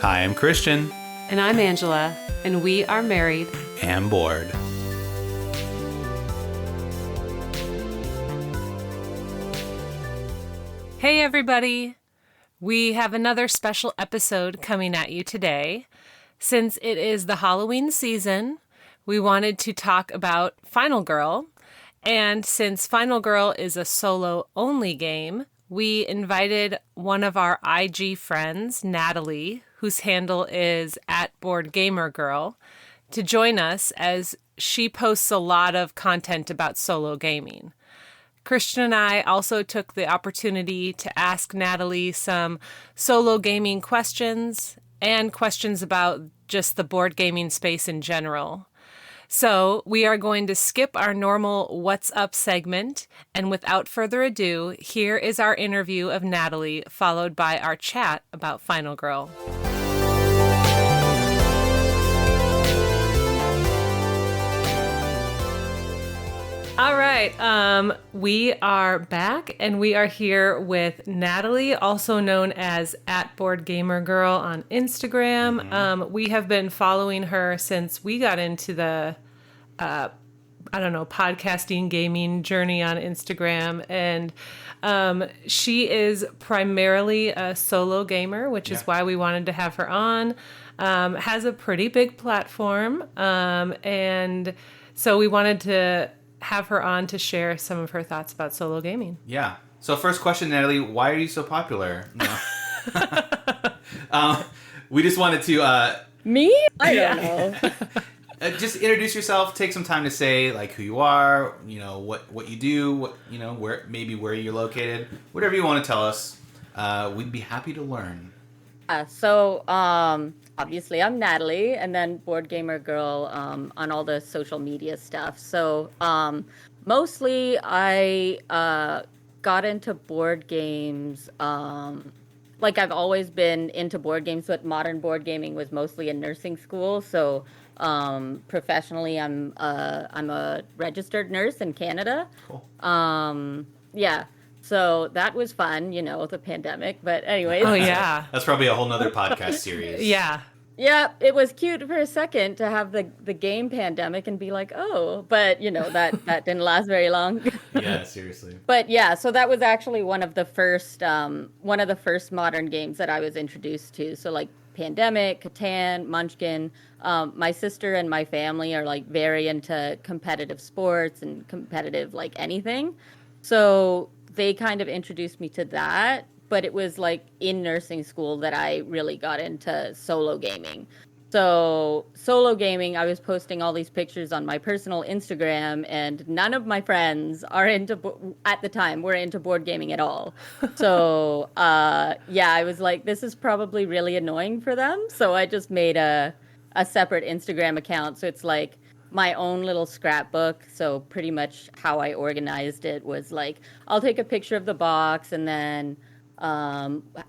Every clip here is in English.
Hi, I'm Christian. And I'm Angela, and we are married And bored. Hey everybody! We have another special episode coming at you today. Since it is the Halloween season, we wanted to talk about Final Girl. And since Final Girl is a solo-only game, we invited one of our IG friends, Natalie, whose handle is @BoardGamerGirl, to join us as she posts a lot of content about solo gaming. Christian and I also took the opportunity to ask Natalie some solo gaming questions and questions about just the board gaming space in general. So we are going to skip our normal What's Up segment, and without further ado, here is our interview of Natalie, followed by our chat about Final Girl. All right, we are back, and we are here with Natalie, also known as @BoardGamerGirl on Instagram. We have been following her since we got into the, podcasting gaming journey on Instagram, and she is primarily a solo gamer, which is why we wanted to have her on. Has a pretty big platform, and so we wanted to have her on to share some of her thoughts about solo gaming. Yeah. So first question, Natalie, why are you so popular? No. We just wanted to... Me? I don't know. Just introduce yourself, take some time to say like who you are, what you do, where you're located, whatever you want to tell us. We'd be happy to learn. Obviously I'm Natalie, and then Board Gamer Girl on all the social media stuff. So mostly I got into board games. I've always been into board games, but modern board gaming was mostly in nursing school. So professionally, I'm a registered nurse in Canada. Cool. Yeah. So that was fun, the pandemic. But anyways. Oh, yeah. That's probably a whole nother podcast series. Yeah. Yeah, it was cute for a second to have the game pandemic and be like, oh, but, that didn't last very long. Yeah, seriously. But yeah, so that was actually one of the first modern games that I was introduced to. So like Pandemic, Catan, Munchkin. My sister and my family are like very into competitive sports and competitive like anything. So they kind of introduced me to that, but it was like in nursing school that I really got into solo gaming. So solo gaming, I was posting all these pictures on my personal Instagram, and none of my friends at the time were into board gaming at all. So I was like, this is probably really annoying for them. So I just made a separate Instagram account. So it's like my own little scrapbook. So pretty much how I organized it was like, I'll take a picture of the box and then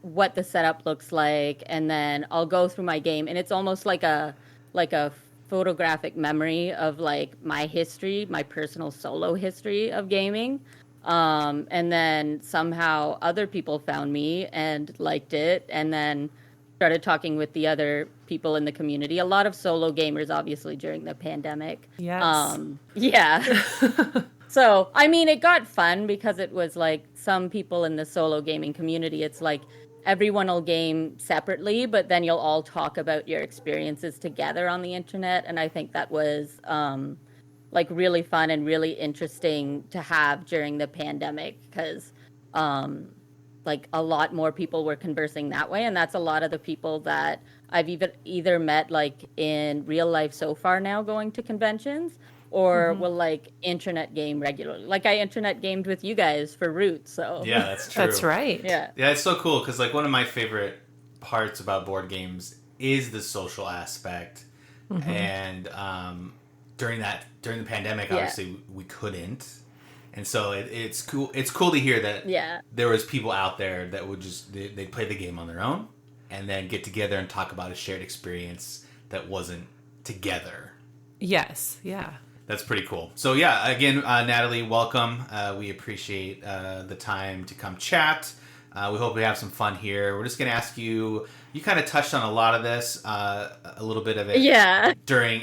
what the setup looks like, and then I'll go through my game, and it's almost like a photographic memory of like my history, my personal solo history of gaming. And then somehow other people found me and liked it, and then started talking with the other people in the community. A lot of solo gamers, obviously, during the pandemic. Yes. Yeah. So, I mean, it got fun because it was like some people in the solo gaming community, it's like everyone will game separately, but then you'll all talk about your experiences together on the internet. And I think that was really fun and really interesting to have during the pandemic because a lot more people were conversing that way. And that's a lot of the people that I've either met like in real life so far now going to conventions, or will like internet game regularly. Like I internet gamed with you guys for Root, so. Yeah, that's true. That's right. Yeah. Yeah, it's so cool because like one of my favorite parts about board games is the social aspect. Mm-hmm. And during the pandemic, obviously we couldn't. And so it's cool. It's cool to hear that there was people out there that would just, they'd play the game on their own and then get together and talk about a shared experience that wasn't together. Yes. Yeah. That's pretty cool. So yeah, again, Natalie, welcome. We appreciate the time to come chat. We hope we have some fun here. We're just going to ask you. You kind of touched on a lot of this, a little bit of it, during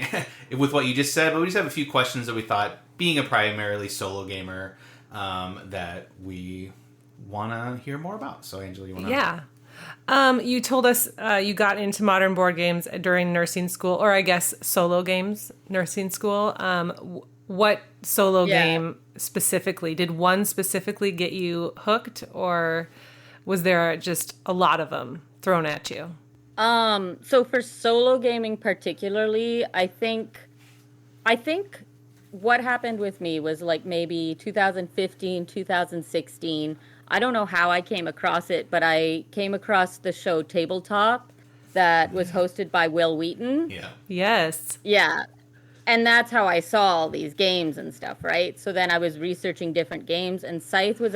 with what you just said. But we just have a few questions that we thought, being a primarily solo gamer, that we want to hear more about. So, Angela, you want to? Yeah. You told us you got into modern board games during nursing school, or I guess solo games, nursing school. What solo game specifically? Did one specifically get you hooked, or was there just a lot of them thrown at you? So for solo gaming particularly, I think what happened with me was like maybe 2015, 2016. I don't know how I came across it, but I came across the show Tabletop that was hosted by Will Wheaton. Yeah. Yes. Yeah. And that's how I saw all these games and stuff, right? So then I was researching different games, and Scythe and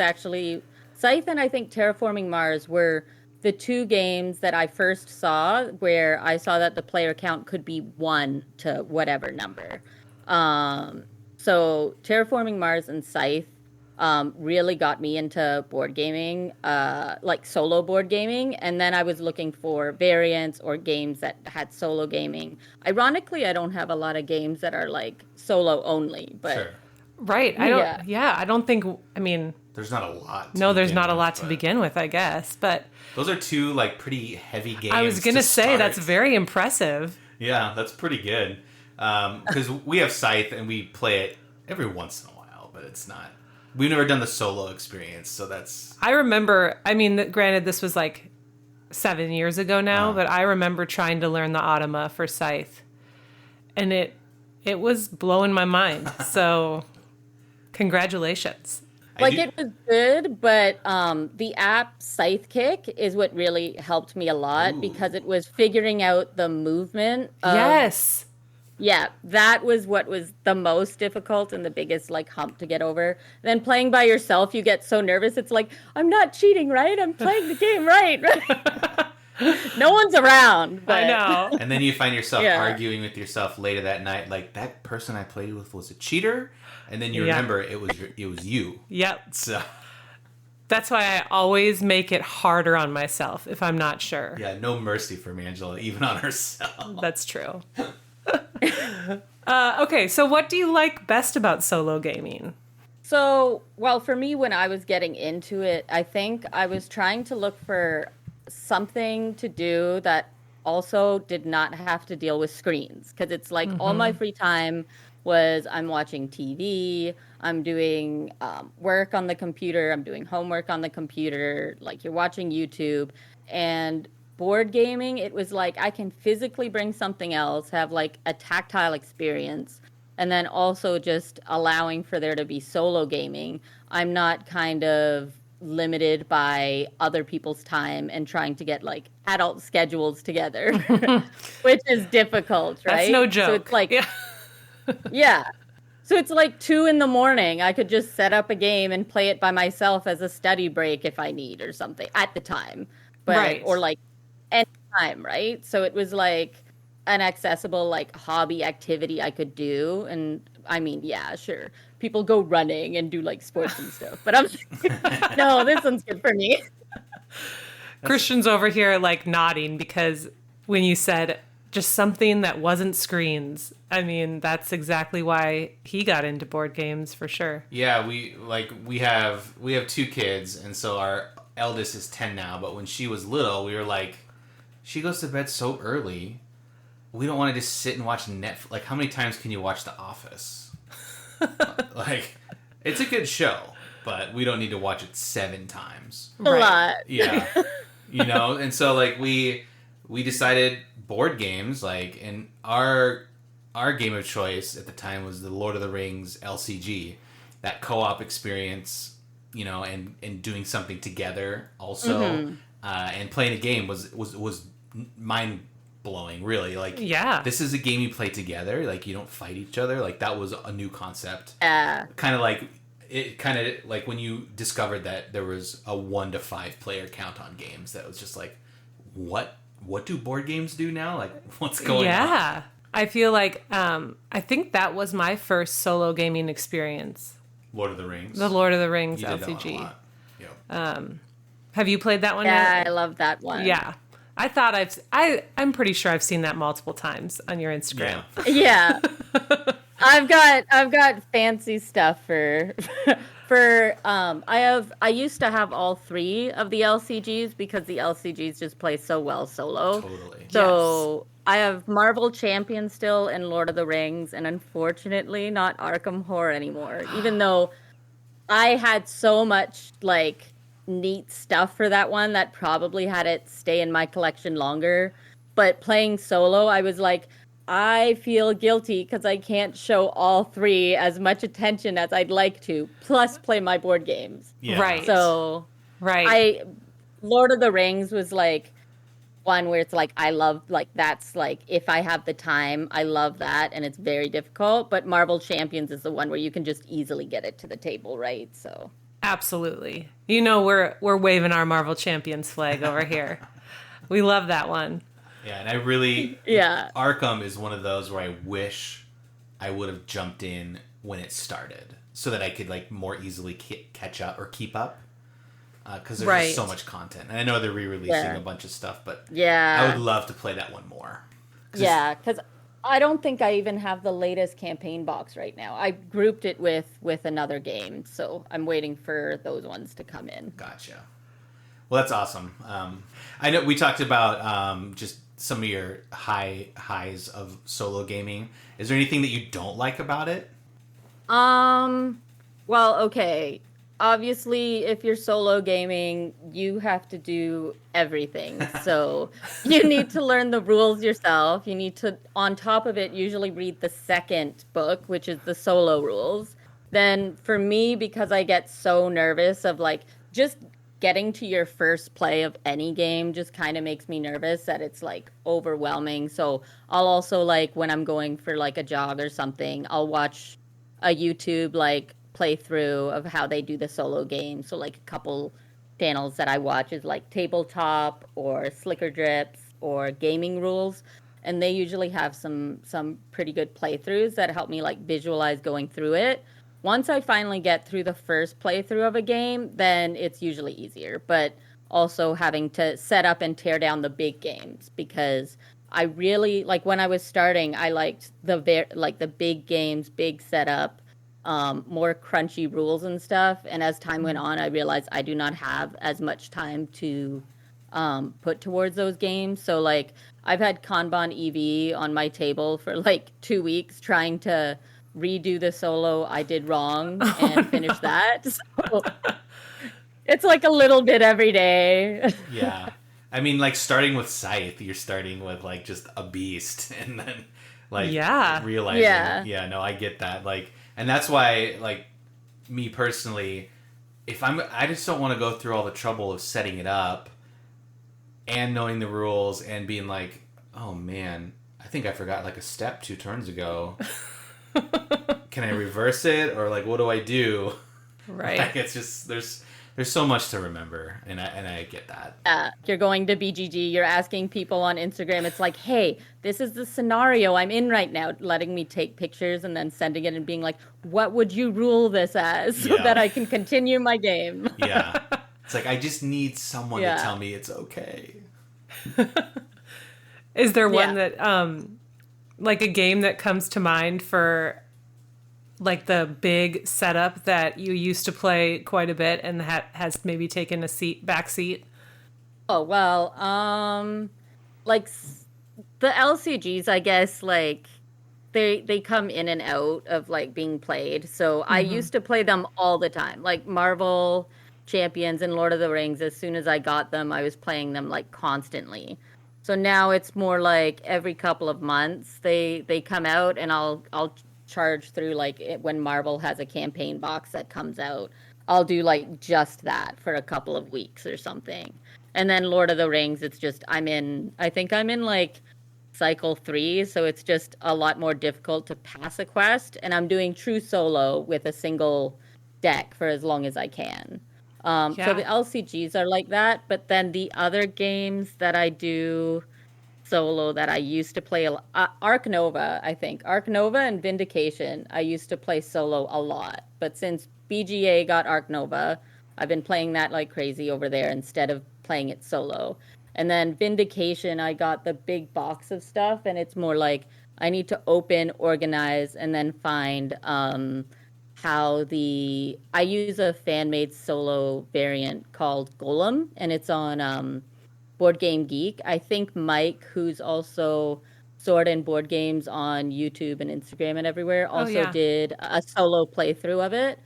I think Terraforming Mars were the two games that I first saw where I saw that the player count could be 1 to whatever number. So Terraforming Mars and Scythe really got me into board gaming, like solo board gaming. And then I was looking for variants or games that had solo gaming. Ironically, I don't have a lot of games that are like solo only, but Sure. Right. I don't think, I mean, there's not a lot. There's not a lot to begin with, I guess. But those are two like pretty heavy games. I was going to say that's very impressive. Yeah, that's pretty good. Because we have Scythe and we play it every once in a while, but it's not. We've never done the solo experience, so that's. I remember. I mean, granted, this was like 7 years ago now, but I remember trying to learn the Automa for Scythe, and it was blowing my mind. So, congratulations. It was good, but the app Scythekick is what really helped me a lot because it was figuring out the movement. Yes. Yeah, that was what was the most difficult and the biggest like hump to get over. Then playing by yourself, you get so nervous. It's like, I'm not cheating, right? I'm playing the game right. No one's around. But... I know. And then you find yourself arguing with yourself later that night, like that person I played with was a cheater, and then you remember it was you. Yep. So that's why I always make it harder on myself if I'm not sure. Yeah, no mercy from Angela, even on herself. That's true. Okay, so what do you like best about solo gaming? So, well, for me, when I was getting into it, I think I was trying to look for something to do that also did not have to deal with screens. Because it's like all my free time was I'm watching TV, I'm doing work on the computer, I'm doing homework on the computer, like you're watching YouTube. And board gaming, it was like I can physically bring something else, have like a tactile experience, and then also just allowing for there to be solo gaming. I'm not kind of limited by other people's time and trying to get like adult schedules together, which is difficult, right? That's no joke. So it's like, yeah. So it's like 2 a.m. I could just set up a game and play it by myself as a study break if I need or something at the time, but right. Or like anytime, right? So it was like an accessible like hobby activity I could do. And I mean, yeah, sure, people go running and do like sports and stuff, but I'm no, this one's good for me. Christian's over here like nodding because when you said just something that wasn't screens, I mean, that's exactly why he got into board games for sure. Yeah, we have 2 kids, and so our eldest is 10 now, but when she was little, we were like, she goes to bed so early, we don't want to just sit and watch Netflix. Like, how many times can you watch The Office? Like, it's a good show, but we don't need to watch it 7 times. A lot. Yeah. You know, and so like we decided board games, like, and our game of choice at the time was the Lord of the Rings LCG, that co-op experience, you know, and doing something together also, and playing a game was mind blowing, really. Like, yeah, this is a game you play together. Like, you don't fight each other. Like, that was a new concept. Kind of like when you discovered that there was a 1 to 5 player count on games. That was just like, what do board games do now? Like, what's going on? Yeah, I feel like I think that was my first solo gaming experience. Lord of the Rings. The Lord of the Rings you LCG. did that one a lot. Yep. Have you played that one Yeah, yet? I love that one. Yeah. I'm pretty sure I've seen that multiple times on your Instagram. Yeah. I've got fancy stuff for I used to have all three of the LCGs because the LCGs just play so well solo. Totally. So I have Marvel Champion still and Lord of the Rings, and unfortunately not Arkham Horror anymore. Even though I had so much like neat stuff for that one that probably had it stay in my collection longer. But playing solo, I was like, I feel guilty because I can't show all three as much attention as I'd like to, plus play my board games. Yeah. Right. So Right. Lord of the Rings was like one where it's like I love like that's like if I have the time, I love that and it's very difficult. But Marvel Champions is the one where you can just easily get it to the table, right? So Absolutely. You know, we're waving our Marvel Champions flag over here. We love that one. Yeah, and I really yeah. Arkham is one of those where I wish I would have jumped in when it started so that I could like more easily catch up or keep up because there's just so much content. And I know they're re-releasing a bunch of stuff, but Yeah. I would love to play that one more. Yeah, because I don't think I even have the latest campaign box right now. I grouped it with another game, so I'm waiting for those ones to come in. Gotcha. Well, that's awesome. I know we talked about just some of your highs of solo gaming. Is there anything that you don't like about it? Well, okay. Obviously, if you're solo gaming, you have to do everything. So you need to learn the rules yourself. You need to, on top of it, usually read the second book, which is the solo rules. Then for me, because I get so nervous of like just getting to your first play of any game just kind of makes me nervous that it's like overwhelming. So I'll also like when I'm going for like a jog or something, I'll watch a YouTube like playthrough of how they do the solo game. So like a couple channels that I watch is like Tabletop or Slicker Drips or Gaming Rules, and they usually have some pretty good playthroughs that help me like visualize going through it. Once I finally get through the first playthrough of a game, then it's usually easier. But also having to set up and tear down the big games because I really like when I was starting, I liked the big games, big setup, more crunchy rules and stuff. And as time went on, I realized I do not have as much time to put towards those games. So like I've had Kanban EV on my table for like 2 weeks trying to redo the solo I did wrong and finish that. So it's like a little bit every day. Yeah. I mean, like starting with Scythe, you're starting with like just a beast and then like realizing. Yeah, no, I get that. Like, and that's why like me personally, I just don't want to go through all the trouble of setting it up and knowing the rules and being like, oh man, I think I forgot like a step 2 turns ago. Can I reverse it or like what do I do? Right. Like it's just there's so much to remember and I get that. You're going to BGG, you're asking people on Instagram, it's like, hey, this is the scenario I'm in right now, letting me take pictures and then sending it and being like, what would you rule this as so that I can continue my game? Yeah. It's like I just need someone to tell me it's okay. Is there one that like a game that comes to mind for like the big setup that you used to play quite a bit and has maybe taken a back seat? Oh, well, like the LCGs, I guess, like they come in and out of like being played. So I used to play them all the time, like Marvel Champions and Lord of the Rings. As soon as I got them, I was playing them like constantly. So now it's more like every couple of months they come out and I'll charge through like when Marvel has a campaign box that comes out. I'll do like just that for a couple of weeks or something. And then Lord of the Rings, it's just I think I'm in like cycle 3, so it's just a lot more difficult to pass a quest. And I'm doing true solo with a single deck for as long as I can. So the LCGs are like that, but then the other games that I do solo that I used to play, Arc Nova, I think. Arc Nova and Vindication, I used to play solo a lot. But since BGA got Arc Nova, I've been playing that like crazy over there instead of playing it solo. And then Vindication, I got the big box of stuff, and it's more like I need to open, organize, and then find I use a fan-made solo variant called Golem, and it's on Board Game Geek. I think Mike, who's also Sword and Board Games on YouTube and Instagram and everywhere, also did a solo playthrough of it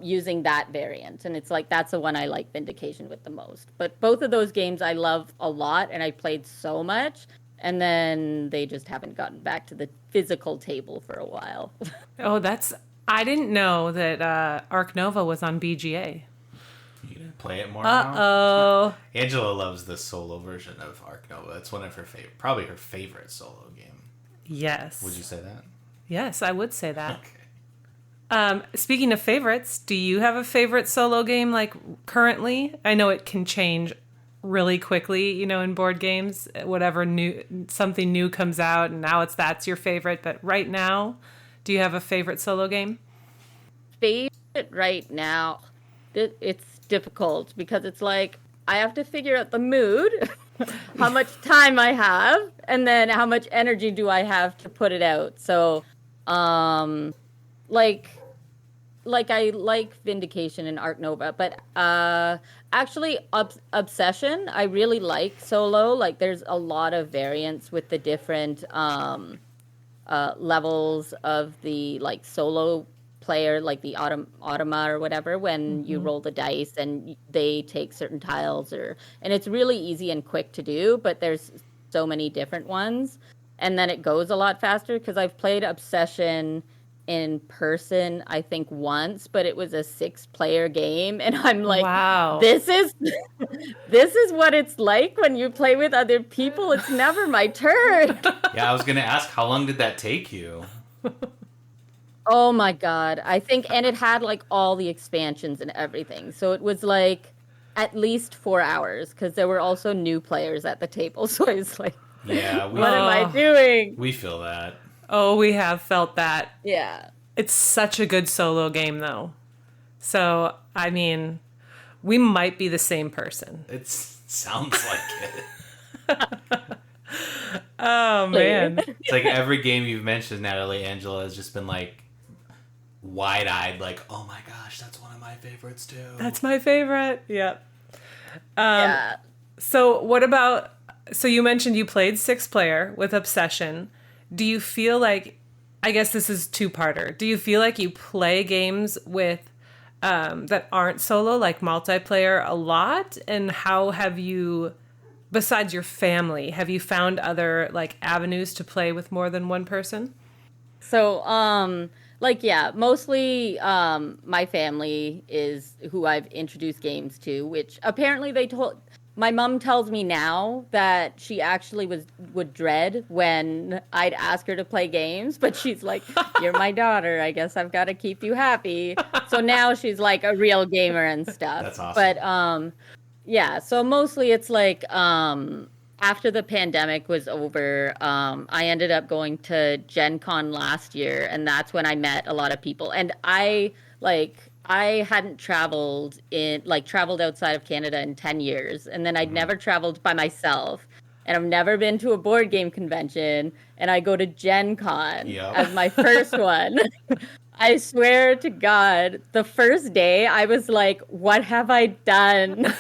using that variant. And it's like, that's the one I like Vindication with the most. But both of those games I love a lot, and I played so much. And then they just haven't gotten back to the physical table for a while. Oh, I didn't know that Arc Nova was on BGA. You can play it more now. Uh-oh. Angela loves the solo version of Arc Nova. It's one of her probably her favorite solo game. Yes. Would you say that? Yes, I would say that. Okay. Speaking of favorites, do you have a favorite solo game like currently? I know it can change really quickly, you know, in board games. Something new comes out, and now that's your favorite. But right now, do you have a favorite solo game? Favorite right now, it's difficult because it's like I have to figure out the mood, how much time I have, and then how much energy do I have to put it out. So, like I like Vindication and Arc Nova, but actually Obsession I really like solo. Like there's a lot of variants with the different levels of the like solo player, like the automa or whatever, when you roll the dice and they take certain tiles, and it's really easy and quick to do, but there's so many different ones, and then it goes a lot faster because I've played Obsession in person I think once, but it was a 6-player game, and I'm like, wow, this is what it's like when you play with other people. It's never my turn. Yeah, I was gonna ask, how long did that take you? Oh my god, I think, and it had like all the expansions and everything, so it was like at least 4 hours because there were also new players at the table, so I was like, yeah, what am I doing? We feel that. Oh, we have felt that. Yeah. It's such a good solo game, though. So, I mean, we might be the same person. It sounds like it. Oh, man. It's like every game you've mentioned, Natalie, Angela has just been like wide-eyed, like, oh my gosh, that's one of my favorites, too. That's my favorite. Yep. Yeah. So you mentioned you played 6-player with Obsession. Do you feel like, I guess this is two-parter, do you feel like you play games with that aren't solo, like multiplayer, a lot? And how have you, besides your family, have you found other like avenues to play with more than one person? So, mostly my family is who I've introduced games to, which apparently my mom tells me now that she actually would dread when I'd ask her to play games, but she's like, you're my daughter, I guess I've got to keep you happy. So now she's like a real gamer and stuff. That's awesome. But yeah, so mostly it's like after the pandemic was over, I ended up going to Gen Con last year, and that's when I met a lot of people. And I hadn't traveled outside of Canada in 10 years. And then I'd never traveled by myself. And I've never been to a board game convention. And I go to Gen Con as my first one. I swear to God, the first day I was like, what have I done?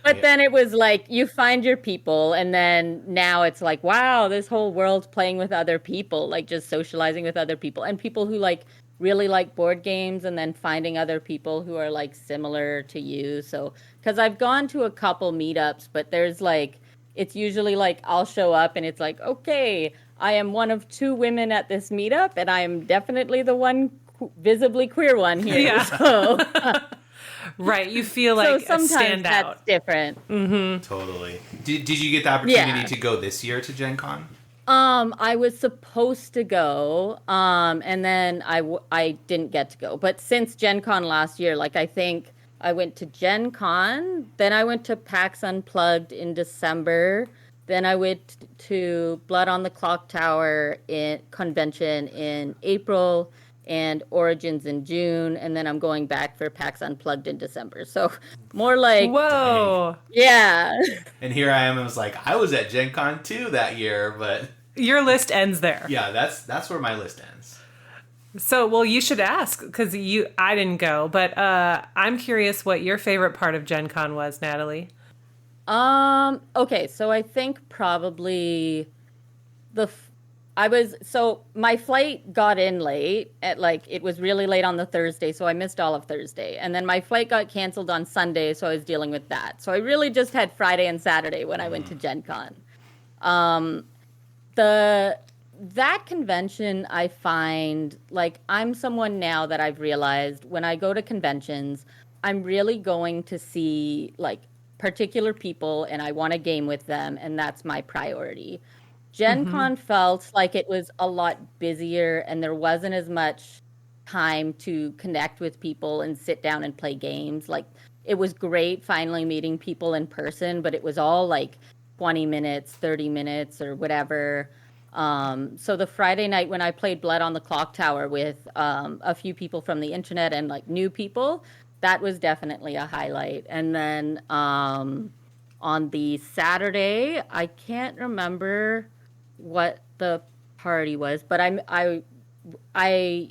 But then it was like, you find your people, and then now it's like, wow, this whole world's playing with other people, like just socializing with other people, and people who like really like board games, and then finding other people who are like similar to you. So, because I've gone to a couple meetups, but there's like, it's usually like I'll show up and it's like, okay, I am one of 2 women at this meetup, and I am definitely the one visibly queer one here. Yeah. So. Right, you feel like so a standout. That's different. Mm-hmm. Totally. Did you get the opportunity to go this year to Gen Con? I was supposed to go, and then I didn't get to go. But since Gen Con last year, like I think I went to Gen Con, then I went to PAX Unplugged in December, then I went to Blood on the Clock Tower convention in April, and Origins in June, and then I'm going back for PAX Unplugged in December. So more like, whoa, yeah. And here I am. I was like, I was at Gen Con 2 that year, but your list ends there. yeah, that's where my list ends. So, well, you should ask because I didn't go, but I'm curious what your favorite part of Gen Con was, Natalie. Okay, so I think probably so my flight got in late at like, it was really late on the Thursday, so I missed all of Thursday. And then my flight got canceled on Sunday, so I was dealing with that. So I really just had Friday and Saturday when I went to Gen Con. That convention, I find, like, I'm someone now that I've realized when I go to conventions, I'm really going to see like particular people and I want to game with them, and that's my priority. Gen Con felt like it was a lot busier and there wasn't as much time to connect with people and sit down and play games. Like, it was great finally meeting people in person, but it was all like 20 minutes, 30 minutes or whatever. So the Friday night when I played Blood on the Clock Tower with a few people from the internet and like new people, that was definitely a highlight. And then on the Saturday, I can't remember what the party was, but I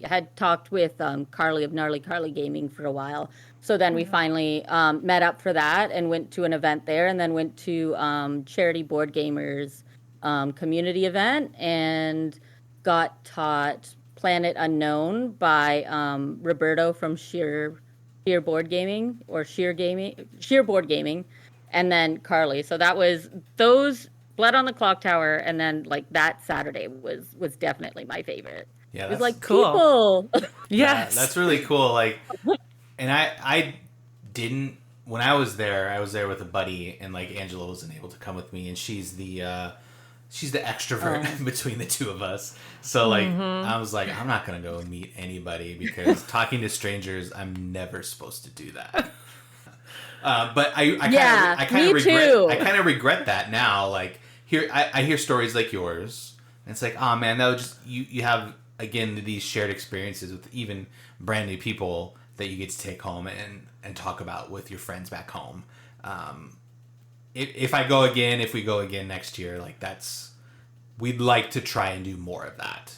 had talked with Carly of Gnarly Carly Gaming for a while. So then we finally met up for that and went to an event there, and then went to Charity Board Gamers community event and got taught Planet Unknown by Roberto from Sheer Board Gaming, or Sheer Board Gaming, and then Carly. So that was those, Blood on the Clock Tower, and then like that Saturday was definitely my favorite. Yeah, it that's was like cool. People. Yes, that's really cool. Like, and I didn't, when I was there with a buddy, and like Angela wasn't able to come with me, and she's the extrovert between the two of us. So like, I was like, I'm not gonna go meet anybody because talking to strangers, I'm never supposed to do that. But I kind of regret that now. Like, I hear stories like yours, and it's like, oh man, that would just you have again these shared experiences with even brand new people that you get to take home and talk about with your friends back home. If we go again next year, like we'd like to try and do more of that.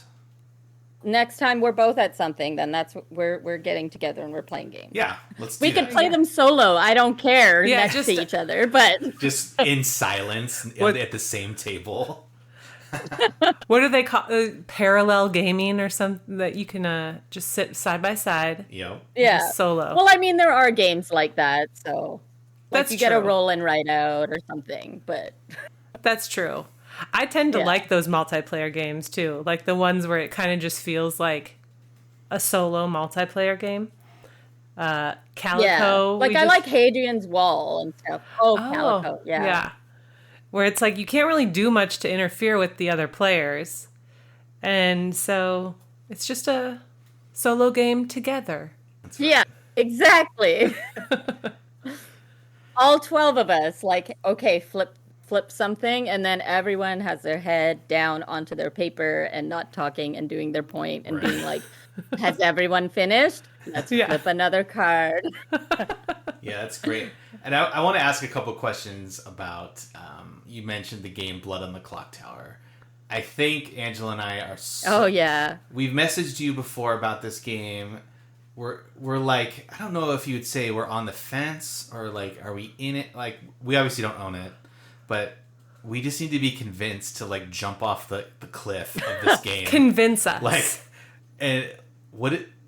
Next time we're both at something, then that's we're getting together and we're playing games. Yeah, let's do we that. can play them solo. I don't care, next to each other, but just in silence at the same table. What do they call parallel gaming or something that you can just sit side by side? Yep. Yeah, solo. Well, I mean, there are games like that, so like that's you true. get a roll and write out or something, but that's true. I tend to like those multiplayer games too, like the ones where it kind of just feels like a solo multiplayer game. Calico. Like I like Hadrian's Wall and stuff. Oh, Calico. Yeah. Yeah. Where it's like you can't really do much to interfere with the other players. And so it's just a solo game together. Yeah, exactly. All 12 of us, like, okay, flip something, and then everyone has their head down onto their paper and not talking and doing their point and being like, has everyone finished? Let's flip another card. Yeah, that's great. And I want to ask a couple questions about, you mentioned the game Blood on the Clock Tower. I think Angela and I are... Oh, yeah. We've messaged you before about this game. We're like, I don't know if you would say we're on the fence or like, are we in it? Like, we obviously don't own it, but we just need to be convinced to like jump off the cliff of this game. Convince us. Like, and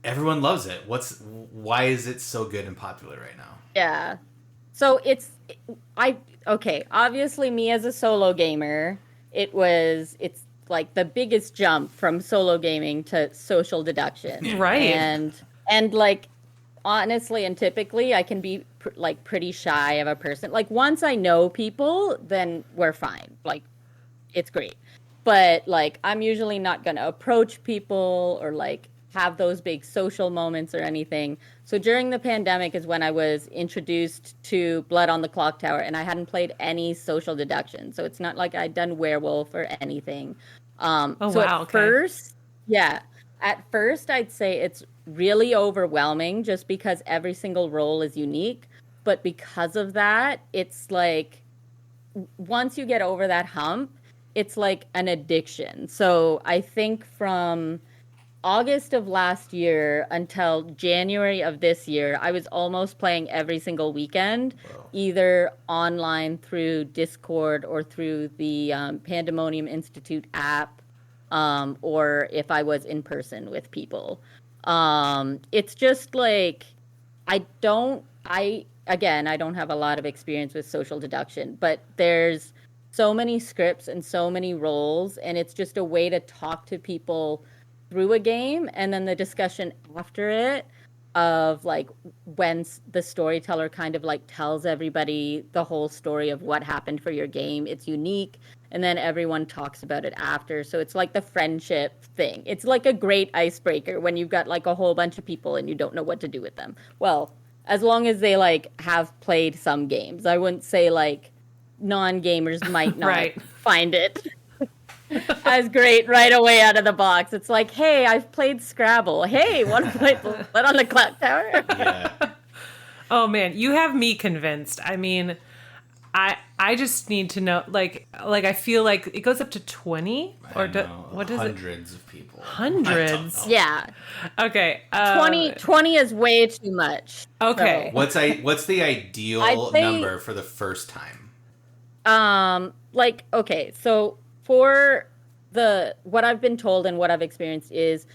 everyone loves it. Why is it so good and popular right now? Yeah. So it's obviously me as a solo gamer, it's like the biggest jump from solo gaming to social deduction. Right. And like, honestly and typically I can be like pretty shy of a person. Like once I know people, then we're fine. Like it's great. But like I'm usually not going to approach people or like have those big social moments or anything. So during the pandemic is when I was introduced to Blood on the Clock Tower, and I hadn't played any social deduction. So it's not like I'd done Werewolf or anything. First, at first I'd say it's really overwhelming just because every single role is unique. But because of that, it's like once you get over that hump, it's like an addiction. So I think from August of last year until January of this year, I was almost playing every single weekend, Wow. either online through Discord or through the Pandemonium Institute app, or if I was in person with people. It's just like I don't have a lot of experience with social deduction, but there's so many scripts and so many roles, and it's just a way to talk to people through a game, and then the discussion after it of like when the storyteller kind of like tells everybody the whole story of what happened for your game. It's unique, and then everyone talks about it after. So it's like the friendship thing. It's like a great icebreaker when you've got like a whole bunch of people and you don't know what to do with them. Well, as long as they like have played some games. I wouldn't say like non-gamers might not Right. find it as great right away out of the box. It's like, hey, I've played Scrabble. Hey, want to play Blood on the Clock Tower? Yeah. Oh man, you have me convinced. I mean, I just need to know, like I feel like it goes up to 20 or what is it? Hundreds of people. Hundreds? Yeah. Okay. 20 is way too much. Okay. What's the ideal I'd say- number for the first time? Like, okay, so for what I've been told and what I've experienced is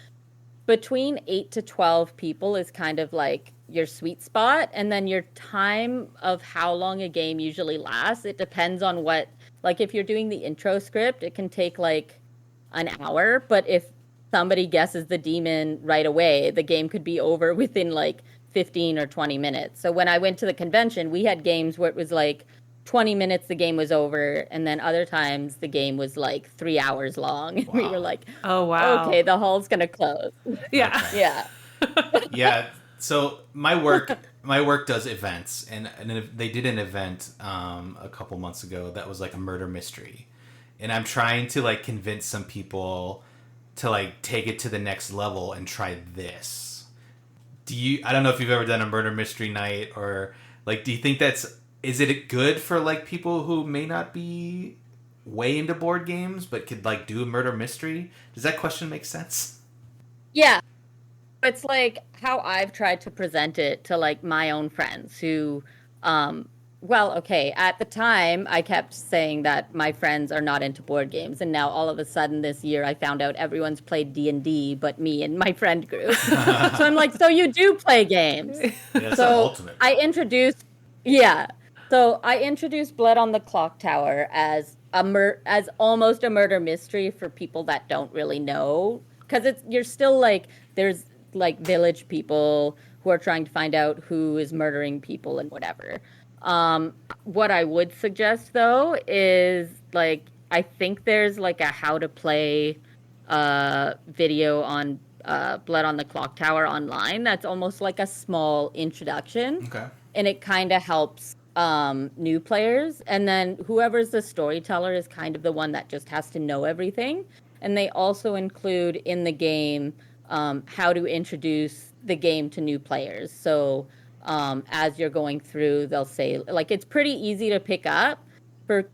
between 8 to 12 people is kind of like your sweet spot, and then your time of how long a game usually lasts, it depends on what, like if you're doing the intro script, it can take like an hour, but if somebody guesses the demon right away, the game could be over within like 15 or 20 minutes. So when I went to the convention, we had games where it was like 20 minutes the game was over, and then other times the game was like 3 hours long. Wow. We were like, Oh wow. okay, the hall's gonna close. Yeah. Yeah. Yeah. So my work does events, and they did an event a couple months ago that was like a murder mystery, and I'm trying to like convince some people to like take it to the next level and try this. I don't know if you've ever done a murder mystery night, or like, do you think is it good for like people who may not be way into board games but could like do a murder mystery? Does that question make sense? Yeah. It's like how I've tried to present it to like my own friends who, well, okay, at the time I kept saying that my friends are not into board games, and now all of a sudden this year I found out everyone's played D&D but me and my friend group. So I'm like, so you do play games. Yeah, that's the So ultimate. I introduced Blood on the Clock Tower as as almost a murder mystery for people that don't really know, because you're still like there's like village people who are trying to find out who is murdering people and whatever. What I would suggest though is like I think there's like a how to play video on Blood on the Clock Tower online. That's almost like a small introduction. Okay. And it kind of helps new players. And then whoever's the storyteller is kind of the one that just has to know everything. And they also include in the game how to introduce the game to new players. So as you're going through, they'll say, like, it's pretty easy to pick up for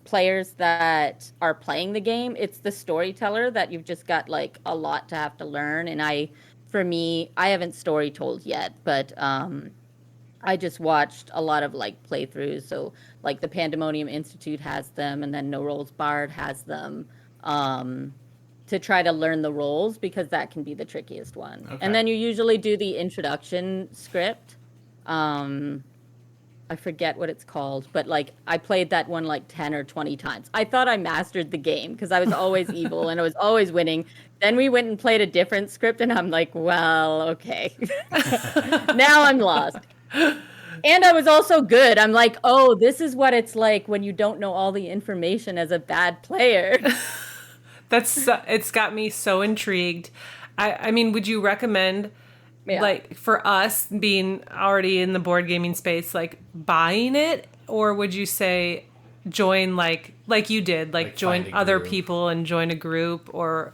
players that are playing the game. It's the storyteller that you've just got like a lot to have to learn. And for me, I haven't story told yet, but I just watched a lot of like playthroughs. So like the Pandemonium Institute has them, and then No Rolls Barred has them, to try to learn the roles, because that can be the trickiest one. Okay. And then you usually do the introduction script. I forget what it's called, but like I played that one like 10 or 20 times. I thought I mastered the game because I was always evil and I was always winning. Then we went and played a different script, and I'm like, well, okay. Now I'm lost. And I was also good. I'm like, oh, this is what it's like when you don't know all the information as a bad player. It's got me so intrigued. I mean, would you recommend, like, for us being already in the board gaming space, like buying it, or would you say join like you did, like join find a other group. people and join a group, or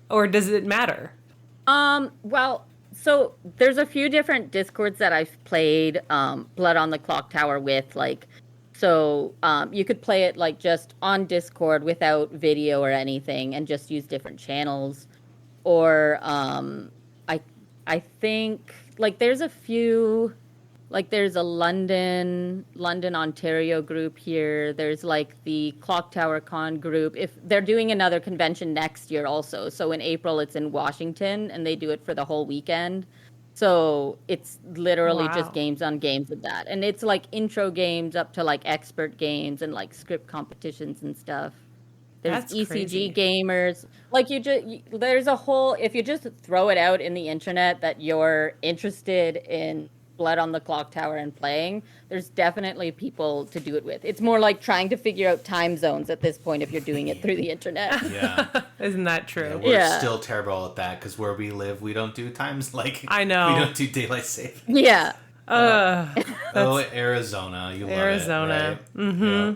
does it matter? Well, so there's a few different discords that I've played Blood on the Clock Tower with, like, you could play it like just on Discord without video or anything and just use different channels. Or I I think like there's a few, like there's a London Ontario group here. There's like the Clock Tower Con group. If they're doing another convention next year also. So in April it's in Washington and they do it for the whole weekend. So it's literally just Wow. games on games of that. And it's like intro games up to like expert games and like script competitions and stuff. There's That's ECG crazy. gamers. Like there's a whole, if you just throw it out in the internet that you're interested in Blood on the Clock Tower and playing, there's definitely people to do it with. It's more like trying to figure out time zones at this point if you're doing it through the internet. Yeah. Isn't that Yeah, true? we're Yeah. still terrible at that because where we live, we don't do times like I know. we don't do daylight saving. Yeah. Oh, Arizona, you love Arizona. it, right? Mm-hmm. Yeah.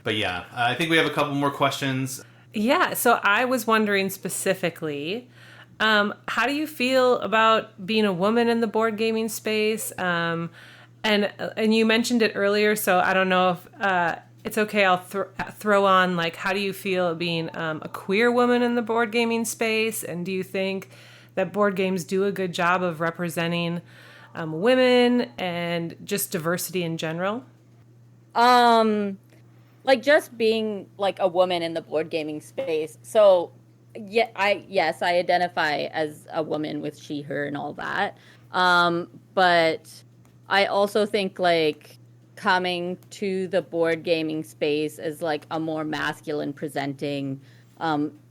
But yeah, I think we have a couple more questions. Yeah, so I was wondering specifically, how do you feel about being a woman in the board gaming space? And you mentioned it earlier, so I don't know if it's okay. I'll throw on, like, how do you feel being a queer woman in the board gaming space? And do you think that board games do a good job of representing women and just diversity in general? Like just being like a woman in the board gaming space. So yeah, I identify as a woman with she, her, and all that. But I also think like coming to the board gaming space as like a more masculine presenting,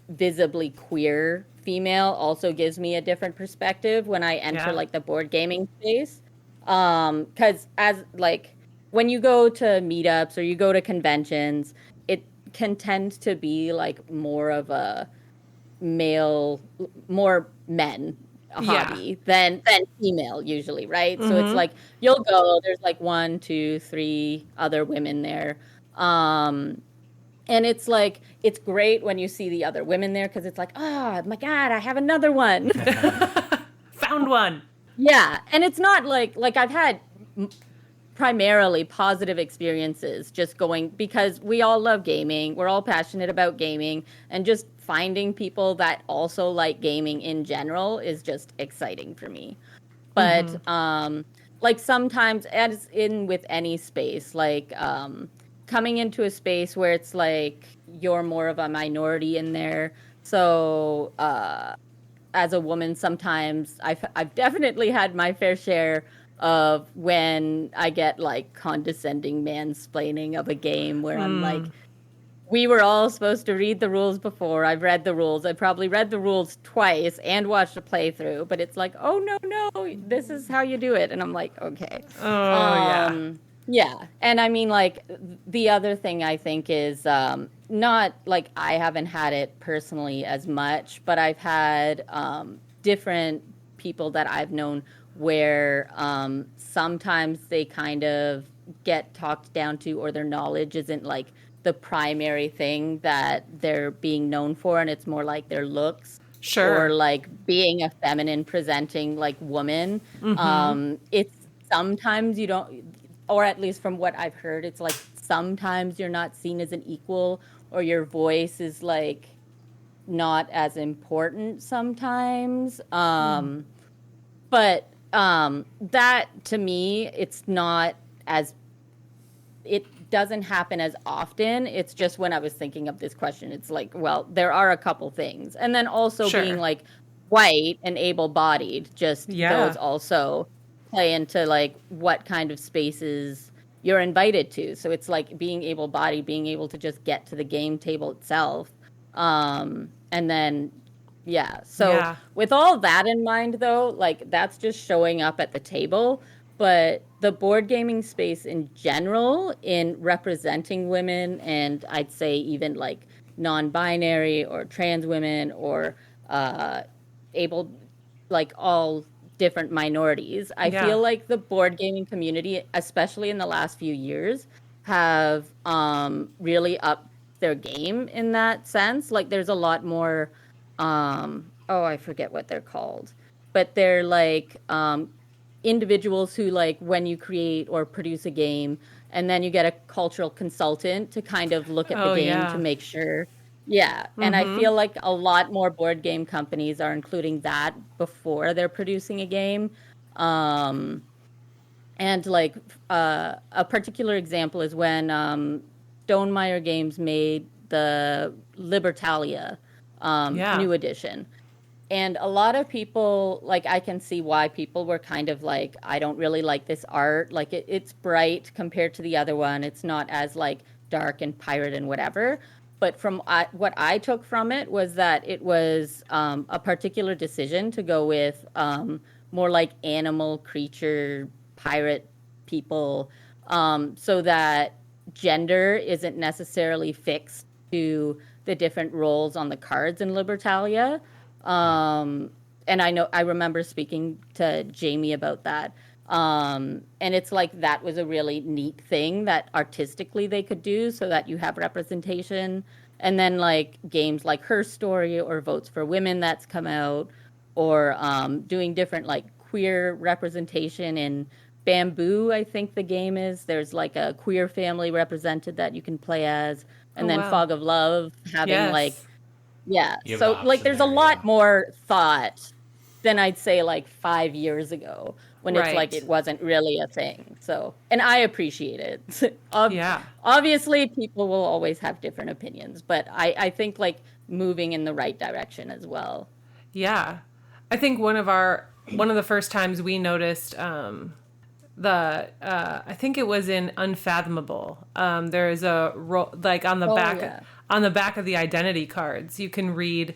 visibly queer female also gives me a different perspective when I enter Yeah. like the board gaming space. Because as like when you go to meetups or you go to conventions, it can tend to be like more of a male, more men Yeah. hobby than female usually, right? So it's like you'll go, there's like one, two, three other women there. And it's like it's great when you see the other women there because it's like, oh my God, I have another one. Found one. Yeah, and it's not like I've had primarily positive experiences just going because we all love gaming. We're all passionate about gaming, and just finding people that also like gaming in general is just exciting for me. But like sometimes, as in with any space, like coming into a space where it's like you're more of a minority in there. So as a woman, sometimes I've definitely had my fair share of when I get like condescending mansplaining of a game where I'm like, we were all supposed to read the rules before. I've read the rules. I probably read the rules twice and watched a playthrough, but it's like, oh no, this is how you do it. And I'm like, okay. Oh, yeah. Yeah. And I mean, like, the other thing I think is not like I haven't had it personally as much, but I've had different people that I've known where sometimes they kind of get talked down to, or their knowledge isn't like the primary thing that they're being known for, and it's more like their looks. Sure. Or like being a feminine presenting like woman. It's sometimes you don't, or at least from what I've heard, it's like sometimes you're not seen as an equal, or your voice is like not as important sometimes. But that to me, it's not as, it doesn't happen as often. It's just when I was thinking of this question, it's like, well, there are a couple things. And then also Sure. being like white and able-bodied, just Yeah. those also play into like what kind of spaces you're invited to. So it's like being able-bodied, being able to just get to the game table itself. And then, yeah. So Yeah. with all that in mind, though, like that's just showing up at the table. But the board gaming space in general, in representing women, and I'd say even like non-binary or trans women or able, like all different minorities, I Yeah. feel like the board gaming community, especially in the last few years, have really upped their game in that sense. Like there's a lot more oh, I forget what they're called, but they're like individuals who like when you create or produce a game, and then you get a cultural consultant to kind of look at the Oh game to yeah. make sure. Yeah, and I feel like a lot more board game companies are including that before they're producing a game. Um, and like a particular example is when Stonemeyer Games made the Libertalia Yeah. new edition. And a lot of people, like, I can see why people were kind of like, I don't really like this art. Like, it's bright compared to the other one. It's not as, like, dark and pirate and whatever. But from what I took from it was that it was a particular decision to go with more like animal, creature, pirate people, so that gender isn't necessarily fixed to the different roles on the cards in Libertalia. Um, and I remember speaking to Jamie about that. And it's like that was a really neat thing that artistically they could do so that you have representation. And then like games like Her Story or Votes for Women that's come out, or doing different like queer representation in Bamboo, I think the game is. There's like a queer family represented that you can play as. Oh And then wow. Fog of Love having like, Yes. yeah. You have the So like option there's a there, yeah. lot more thought than I'd say like 5 years ago when it's like Right. it wasn't really a thing. So, and I appreciate it. Yeah. Obviously, people will always have different opinions, but I think like moving in the right direction as well. Yeah. I think one of the first times we noticed the I think it was in Unfathomable. There is a like Oh yeah. on the back of the identity cards you can read.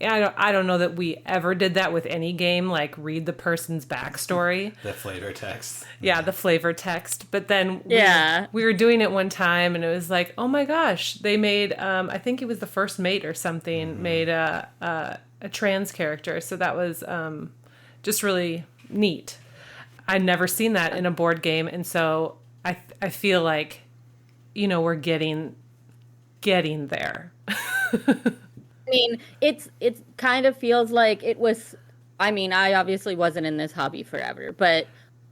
I don't know that we ever did that with any game, like read the person's backstory. The flavor text. Yeah, the flavor text. But then Yeah. we were doing it one time, and it was like, oh my gosh, they made I think it was the first mate or something made a trans character. So that was just really neat. I'd never seen that in a board game, and so I feel like we're getting there. I mean, it's kind of feels like it was. I mean, I obviously wasn't in this hobby forever, but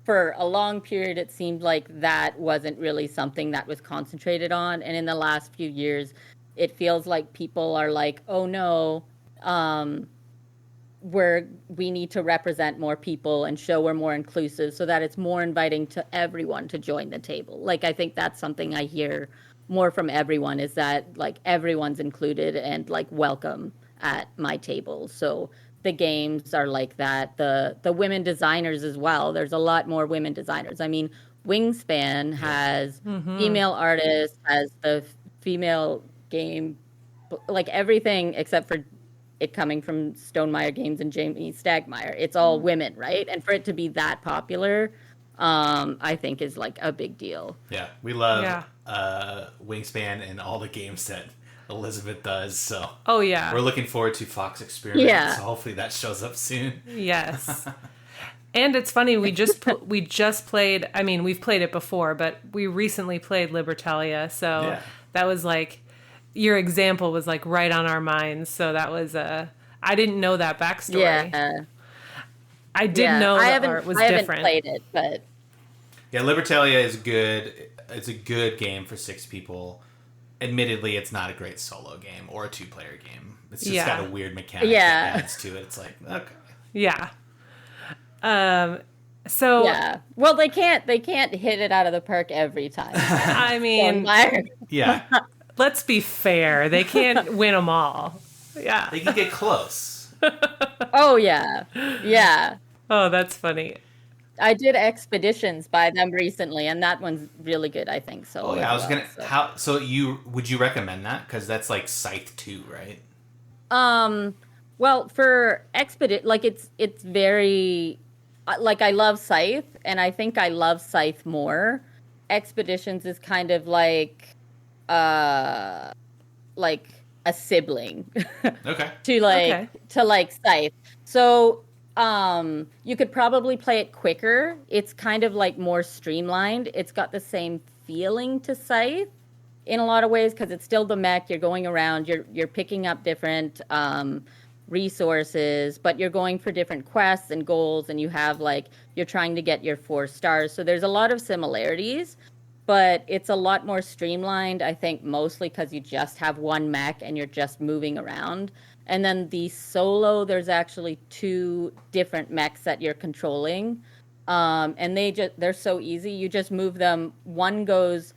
for a long period, it seemed like that wasn't really something that was concentrated on. And in the last few years, it feels like people are like, "Oh no, um, we need to represent more people and show we're more inclusive, so that it's more inviting to everyone to join the table." Like, I think that's something I hear more from everyone, is that like everyone's included and like welcome at my table. So the games are like that. The women designers as well. There's a lot more women designers. I mean, Wingspan has female artists, has the female game, like everything except for it coming from Stonemeyer Games and Jamie Stagmeyer. It's all women, right? And for it to be that popular, I think is like a big deal. Yeah, we love Yeah. Wingspan and all the games that Elizabeth does. So Oh yeah. we're looking forward to Fox Experiment. Yeah. So hopefully that shows up soon. Yes. And it's funny, we just played, I mean, we've played it before, but we recently played Libertalia, so Yeah. that was like your example was like right on our minds. So that was I didn't know that backstory. Yeah. I did Yeah. know I the haven't art was I haven't different. played it, but Yeah, Libertalia is good. It's a good game for 6 people. Admittedly, it's not a great solo game or a 2-player game. It's just Yeah. got a weird mechanic Yeah. that adds to it. It's like, okay. Yeah. So yeah. Well, they can't hit it out of the park every time. I mean, Stonemeyer. Yeah, let's be fair. They can't win them all. Yeah. they can get close. Oh yeah. Yeah. Oh, that's funny. I did Expeditions by them recently, and that one's really good, I think. So Oh yeah, I was as gonna. well, so. Would you recommend that? Because that's like Scythe 2, right? Well, for like it's very like I love Scythe, and I think I love Scythe more. Expeditions is kind of like a sibling Okay. to like Okay. to like Scythe. So you could probably play it quicker. It's kind of like more streamlined. It's got the same feeling to Scythe in a lot of ways because it's still the mech. You're going around. You're picking up different resources, but you're going for different quests and goals, and you have like, you're trying to get your 4 stars. So there's a lot of similarities, but it's a lot more streamlined, I think, mostly because you just have one mech and you're just moving around. And then the solo, there's actually 2 different mechs that you're controlling. And they're so easy. You just move them. One goes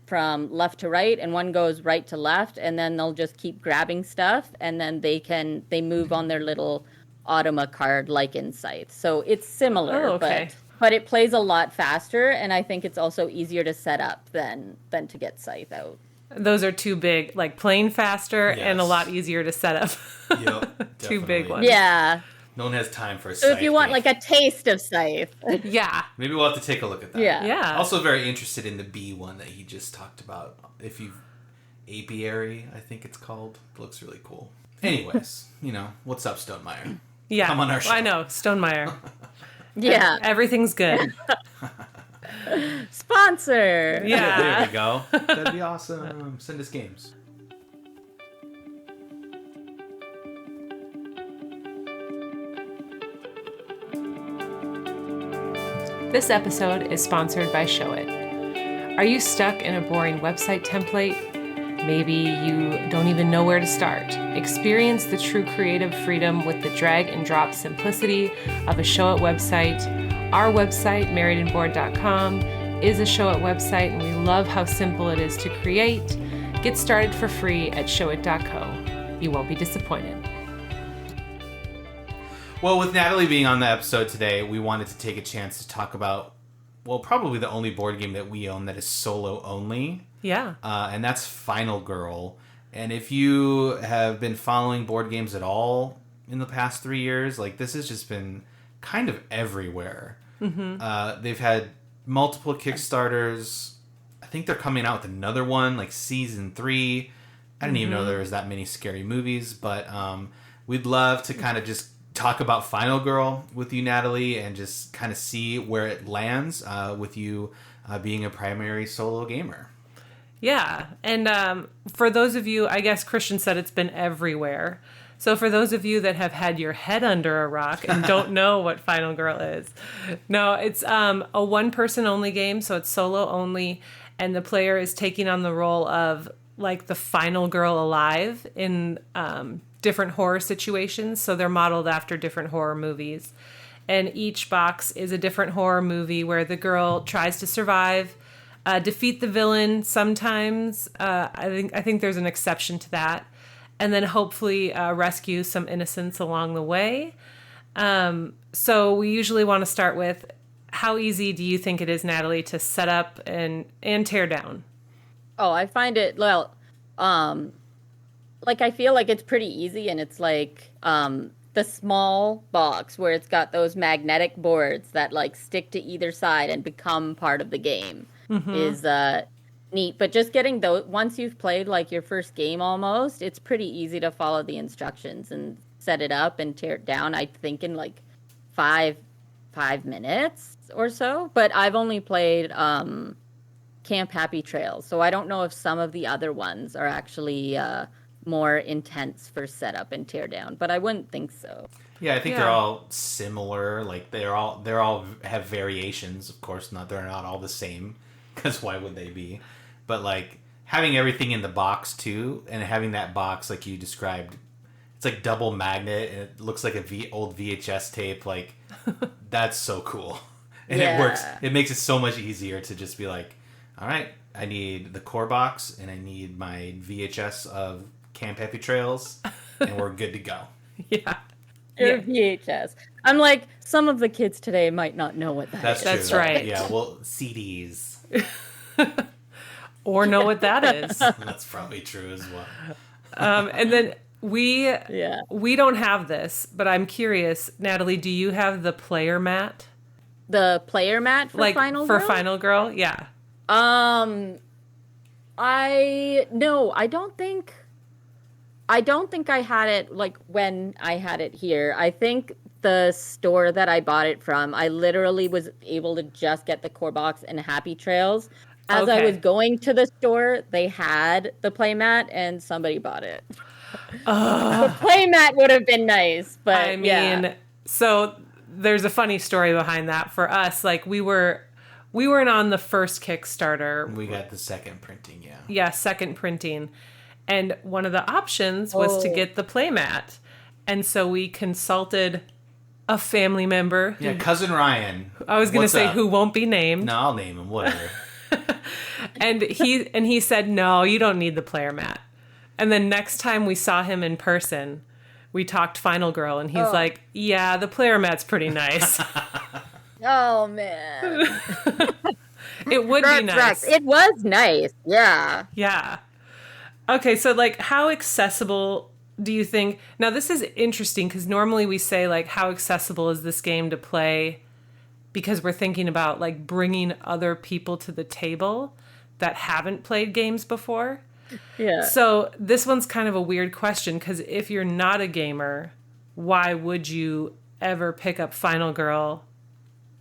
from left to right and one goes right to left, and then they'll just keep grabbing stuff, and then they move on their little automa card like in Scythe. So it's similar, but it plays a lot faster, and I think it's also easier to set up than to get Scythe out. Those are 2 big, like playing faster and a lot easier to set up. Yep, 2 big ones. Yeah. No one has time for a So Scythe if you want game. like a taste of Scythe. Yeah. Maybe we'll have to take a look at that. Yeah. Also very interested in the bee one that he just talked about. If you Apiary, I think it's called. It looks really cool. Anyways, what's up, Stonemeyer? Yeah. Come on our show. I know, Stonemeyer. Yeah. Everything's good. Sponsor. Yeah. There we go. That'd be awesome. Send us games. This episode is sponsored by Showit. Are you stuck in a boring website template? Maybe you don't even know where to start. Experience the true creative freedom with the drag and drop simplicity of a Showit website. Our website, marriedandbored.com, is a Showit website, and we love how simple it is to create. Get started for free at showit.co. You won't be disappointed. Well, with Natalie being on the episode today, we wanted to take a chance to talk about, well, probably the only board game that we own that is solo only. Yeah. And that's Final Girl. And if you have been following board games at all in the past 3 years, like, this has just been kind of everywhere. Mm-hmm. They've had multiple Kickstarters. I think they're coming out with another one, like season 3. I didn't even know there was that many scary movies, but we'd love to kind of just talk about Final Girl with you, Natalie, and just kind of see where it lands with you being a primary solo gamer. Yeah. And for those of you, I guess Christian said it's been everywhere. So for those of you that have had your head under a rock and don't know what Final Girl is, no, it's a one-person only game, so it's solo only, and the player is taking on the role of like the final girl alive in different horror situations. So they're modeled after different horror movies. And each box is a different horror movie where the girl tries to survive, defeat the villain sometimes. I think there's an exception to that. And then hopefully rescue some innocents along the way. So we usually want to start with, how easy do you think it is, Natalie, to set up and tear down? Oh, I find it, well, like, I feel like it's pretty easy, and it's like the small box where it's got those magnetic boards that like stick to either side and become part of the game is neat. But just getting those, once you've played like your first game almost, it's pretty easy to follow the instructions and set it up and tear it down. I think in like five minutes or so. But I've only played Camp Happy Trails, so I don't know if some of the other ones are actually more intense for setup and tear down, but I wouldn't think so. Yeah, I think they're all similar. Like they're all have variations, of course. They're not all the same, because why would they be? But like having everything in the box too, and having that box like you described, it's like double magnet, and it looks like old VHS tape. Like that's so cool, and it works. It makes it so much easier to just be like, all right, I need the core box, and I need my VHS of Camp Happy Trails, and we're good to go. Yeah. Your VHS. I'm like, some of the kids today might not know what that is. That's right. Yeah, well, CDs. Or know what that is. That's probably true as well. And then we don't have this, but I'm curious, Natalie, do you have the player mat? The player mat for Final Girl? For Final Girl? Yeah. I don't think I had it like when I had it here. I think the store that I bought it from, I literally was able to just get the core box and Happy Trails. As I was going to the store, they had the playmat and somebody bought it. The playmat would have been nice, but I mean, yeah. so there's a funny story behind that for us. Like we weren't on the first Kickstarter. We got the second printing, yeah. Yeah, second printing. And one of the options was to get the playmat. And so we consulted a family member. Yeah, cousin Ryan. I was going to What's say up? who won't be named. No, I'll name him, whatever. And he said, "No, you don't need the player mat." And then next time we saw him in person, we talked Final Girl, and he's like, "Yeah, the player mat's pretty nice." Oh man. It would be nice. It was nice. Yeah. Yeah. Okay, so like how accessible do you think? Now this is interesting because normally we say like how accessible is this game to play because we're thinking about like bringing other people to the table that haven't played games before. Yeah. So this one's kind of a weird question because if you're not a gamer, why would you ever pick up Final Girl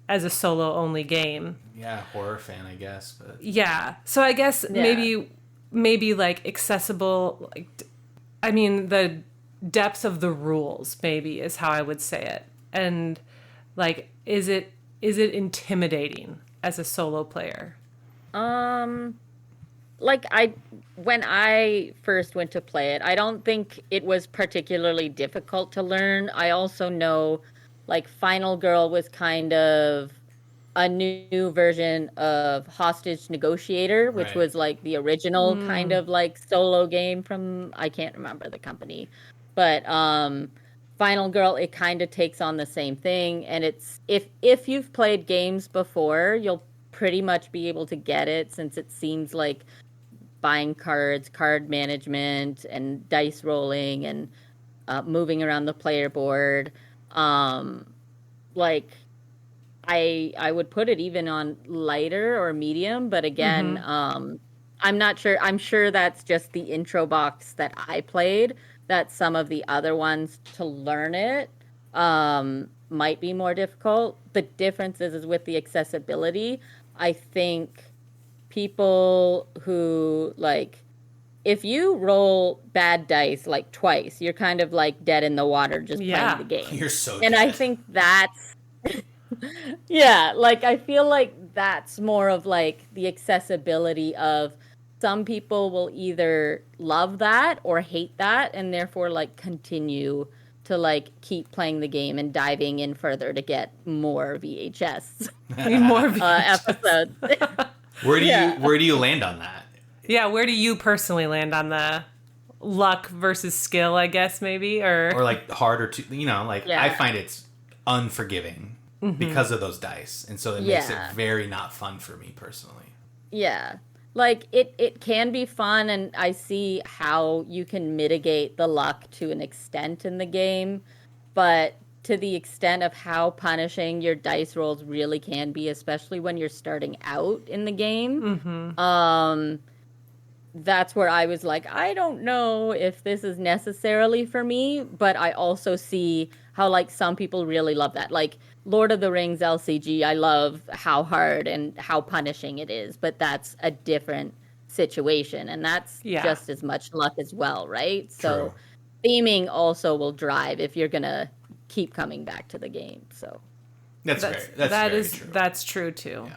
as a solo only game? Yeah, horror fan, I guess. But Yeah. So I guess maybe like accessible, like, I mean, the depth of the rules maybe is how I would say it. And like, is it intimidating as a solo player? Like when I first went to play it, I don't think it was particularly difficult to learn. I also know like Final Girl was kind of a new version of Hostage Negotiator, which Right. was like the original kind of like solo game from, I can't remember the company, but Final Girl, it kind of takes on the same thing, and it's if you've played games before, you'll pretty much be able to get it, since it seems like buying cards, card management, and dice rolling, and moving around the player board. Like I would put it even on lighter or medium, but again, I'm not sure. I'm sure that's just the intro box that I played. That some of the other ones to learn it might be more difficult. The difference is with the accessibility. I think people who like, if you roll bad dice like twice, you're kind of like dead in the water just playing the game. You're so And dead. I think that's yeah, like I feel like that's more of like the accessibility of, some people will either love that or hate that, and therefore like continue to like keep playing the game and diving in further to get more VHS More episodes. Where do you land on that? Yeah, where do you personally land on the luck versus skill, I guess, maybe? Or like harder to, like Yeah. I find it's unforgiving because of those dice. And so it makes it very not fun for me personally. Yeah. Like it can be fun, and I see how you can mitigate the luck to an extent in the game, but to the extent of how punishing your dice rolls really can be, especially when you're starting out in the game, that's where I was like, I don't know if this is necessarily for me, but I also see how like some people really love that. Like Lord of the Rings LCG, I love how hard and how punishing it is, but that's a different situation, and that's just as much luck as well, right? So theming also will drive if you're gonna keep coming back to the game. So that's very true. That's true too.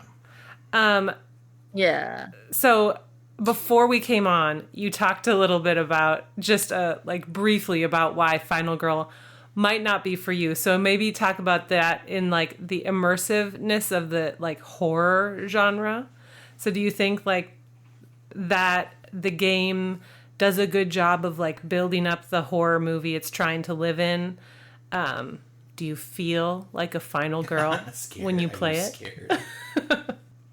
Yeah. So before we came on, you talked a little bit about just like briefly about why Final Girl might not be for you. So maybe talk about that in like the immersiveness of the like horror genre. So do you think like that the game does a good job of like building up the horror movie it's trying to live in? Do you feel like a Final Girl when you play it? Scared?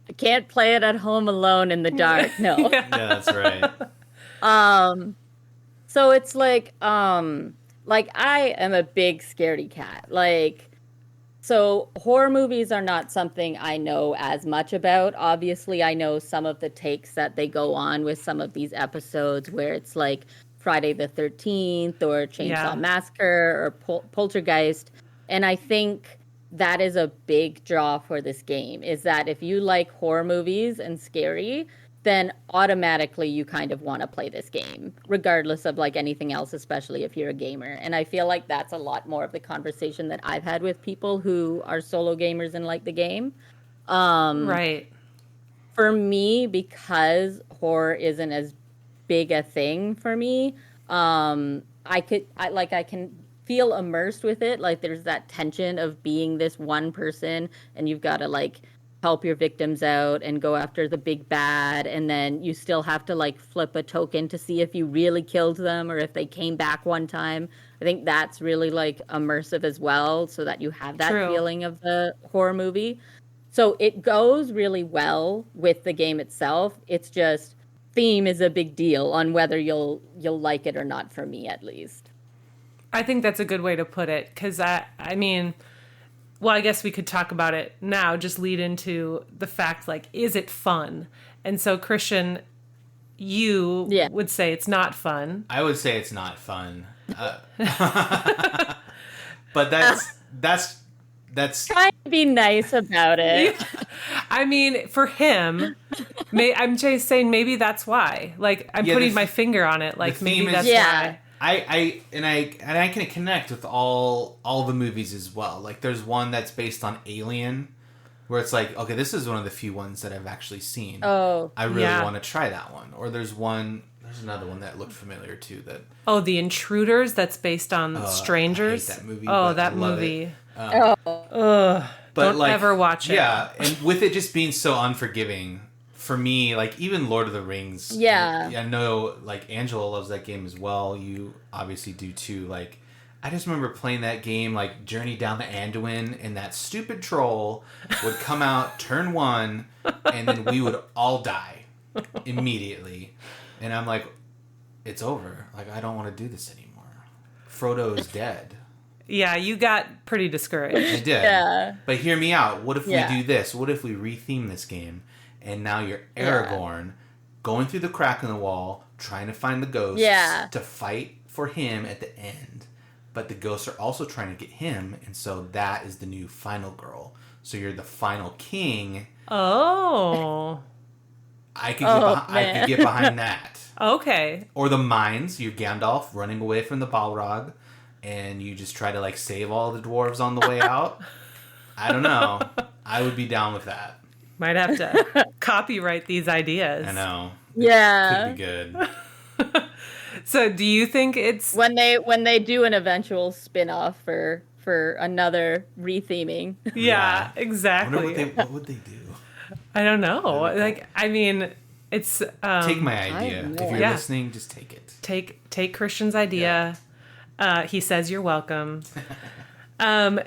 I can't play it at home alone in the dark. No. Yeah, that's right. So it's like I am a big scaredy cat. Like, so horror movies are not something I know as much about. Obviously, I know some of the takes that they go on with some of these episodes where it's like Friday the 13th or Chainsaw Massacre or Poltergeist. And I think that is a big draw for this game, is that if you like horror movies and scary, then automatically you kind of want to play this game, regardless of like anything else, especially if you're a gamer. And I feel like that's a lot more of the conversation that I've had with people who are solo gamers and like the game. Right. For me, because horror isn't as big a thing for me, I can feel immersed with it. Like there's that tension of being this one person and you've got to like help your victims out and go after the big bad, and then you still have to like flip a token to see if you really killed them or if they came back one time. I think that's really like immersive as well, so that you have that feeling of the horror movie. So it goes really well with the game itself. It's just theme is a big deal on whether you'll like it or not, for me at least. I think that's a good way to put it, because I mean, well, I guess we could talk about it now, just lead into the fact, like, is it fun? And so, Christian, you would say it's not fun. I would say it's not fun. But that's trying to be nice about it. I mean, for him, I'm just saying maybe that's why. Like, I'm putting my finger on it. Like, maybe that's why. I can connect with all the movies as well. Like, there's one that's based on Alien, where it's like, okay, this is one of the few ones that I've actually seen. Oh, I really want to try that one. Or there's another one that looked familiar too. The Intruders. That's based on Strangers. I hate that movie. That movie. But don't ever watch it. Yeah, and with it just being so unforgiving. For me, like, even Lord of the Rings. Yeah. I know, like, Angela loves that game as well. You obviously do too. Like, I just remember playing that game, like, Journey Down the Anduin, and that stupid troll would come out turn one, and then we would all die immediately. And I'm like, it's over. Like, I don't want to do this anymore. Frodo is dead. Yeah, you got pretty discouraged. I did. Yeah. But hear me out. What if we do this? What if we retheme this game? And now you're Aragorn going through the crack in the wall, trying to find the ghosts to fight for him at the end. But the ghosts are also trying to get him, and so that is the new final girl. So you're the final king. Oh. I could get behind that. Okay. Or the mines. You're Gandalf running away from the Balrog, and you just try to like save all the dwarves on the way out. I don't know. I would be down with that. Might have to copyright these ideas. I know. Yeah. Could be good. So do you think it's... When they do an eventual spin-off for another retheming. Yeah, exactly. What would they do? I don't know. Like, I mean, it's... take my idea. If you're listening, just take it. Take Christian's idea. Yeah. He says you're welcome. I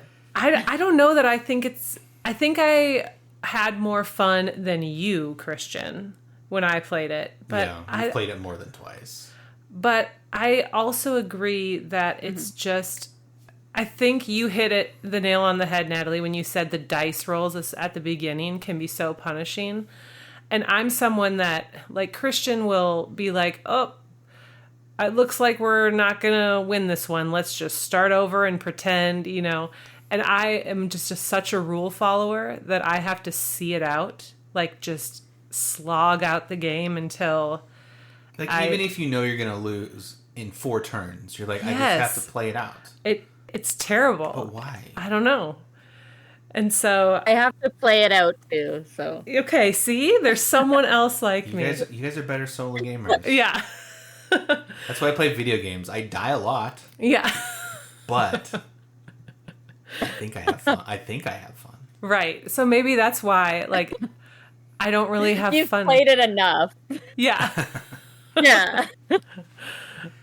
don't know that I think it's... I think I had more fun than you, Christian, when I played it. But I played it more than twice. But I also agree that it's just... I think you hit the nail on the head, Natalie, when you said the dice rolls at the beginning can be so punishing. And I'm someone that, like, Christian will be like, oh, it looks like we're not going to win this one. Let's just start over and pretend, you know. And I am just such a rule follower that I have to see it out, like just slog out the game until... Like, even if you know you're going to lose in 4 turns, you're like, I just have to play it out. It's terrible. But why? I don't know. And so... I have to play it out, too, so... Okay, see? There's someone else like me. You guys are better solo gamers. Yeah. That's why I play video games. I die a lot. Yeah. But... I think I have fun. Right. So maybe that's why, like, I don't really have You've fun. You've played it enough. Yeah. Yeah.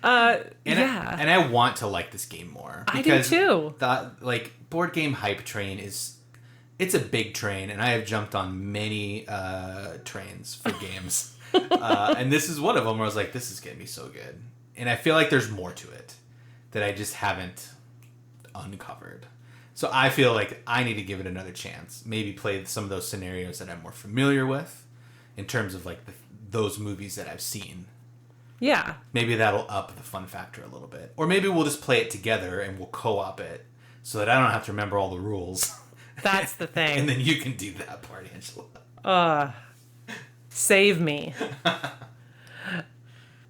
And I want to like this game more. I do too. The board game hype train it's a big train, and I have jumped on many trains for games. And this is one of them where I was like, this is going to be so good. And I feel like there's more to it that I just haven't uncovered. So I feel like I need to give it another chance. Maybe play some of those scenarios that I'm more familiar with in terms of like those movies that I've seen. Yeah. Maybe that'll up the fun factor a little bit. Or maybe we'll just play it together and we'll co-op it so that I don't have to remember all the rules. That's the thing. And then you can do that part, Angela. Save me.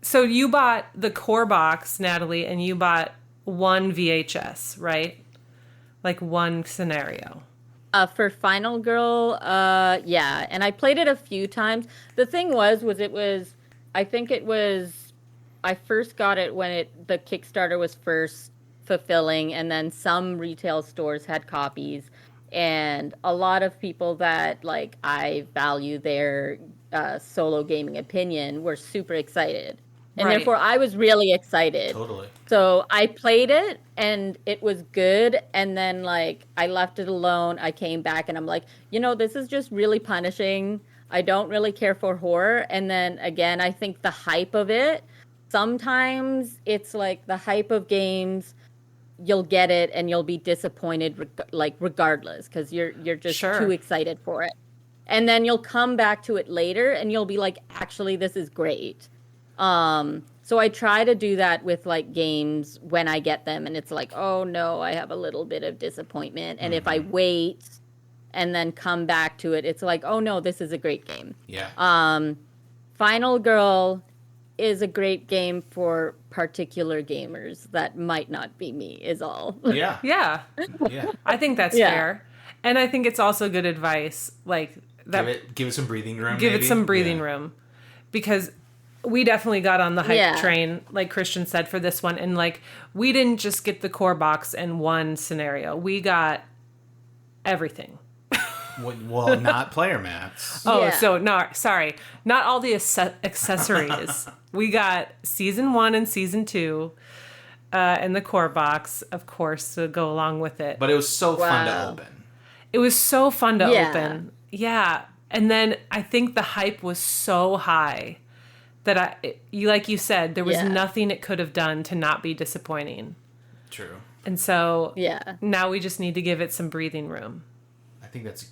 So you bought the core box, Natalie, and you bought one VHS, right? Like one scenario. For Final Girl, yeah. And I played it a few times. The thing was I think it was, I first got it when the Kickstarter was first fulfilling, and then some retail stores had copies. And a lot of people that, like, I value their solo gaming opinion were super excited. And Right. therefore, I was really excited. Totally. So I played it, and it was good. And then, like, I left it alone. I came back, and I'm like, this is just really punishing. I don't really care for horror. And then, again, I think the hype of it, sometimes it's like the hype of games, you'll get it, and you'll be disappointed, regardless, because you're just too excited for it. And then you'll come back to it later, and you'll be like, actually, this is great. So I try to do that with, like, games when I get them, and it's like, oh no, I have a little bit of disappointment. And if I wait and then come back to it, it's like, oh no, this is a great game. Yeah. Final Girl is a great game for particular gamers that might not be me, is all. Yeah. Yeah. Yeah. I think that's fair. And I think it's also good advice, like that. Give it some breathing room. Give maybe? it some breathing room, because we definitely got on the hype train, like Christian said, for this one. And, like, we didn't just get the core box and one scenario. We got everything. Well, not player mats. Oh, so no, sorry. Not all the accessories. We got season 1 and season 2, and the core box, of course, to go along with it. But it was so fun to open. It was so fun to open. Yeah. And then I think the hype was so high that like you said, there was nothing it could have done to not be disappointing. True. And so now we just need to give it some breathing room. I think that's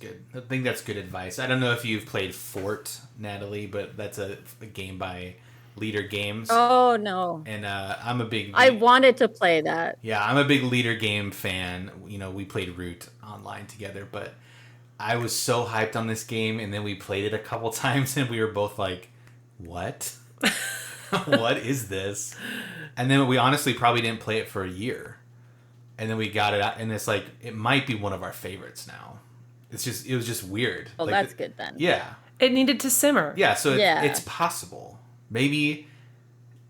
good advice. I don't know if you've played Fort, Natalie, but that's a game by Leader Games. Oh no. And I'm a big I wanted to play that. Yeah, I'm a big Leader Game fan. We played Root online together, but I was so hyped on this game, and then we played it a couple times, and we were both like, what? What is this? And then we honestly probably didn't play it for a year. And then we got it out, and it's like, it might be one of our favorites now. It was just weird. Well, like, that's good then. Yeah. It needed to simmer. Yeah, so it's possible. Maybe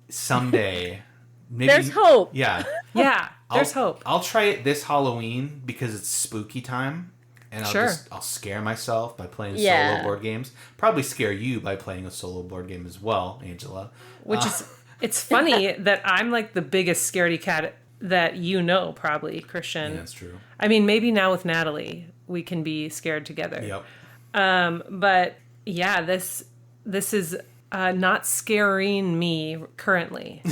someday. Maybe, there's hope. Yeah. Yeah, there's hope. I'll try it this Halloween because it's spooky time. And I'll scare myself by playing solo board games. Probably scare you by playing a solo board game as well, Angela. Which is, it's funny that I'm like the biggest scaredy cat that probably, Christian. Yeah, that's true. I mean, maybe now with Natalie, we can be scared together. Yep. But yeah, this is not scaring me currently.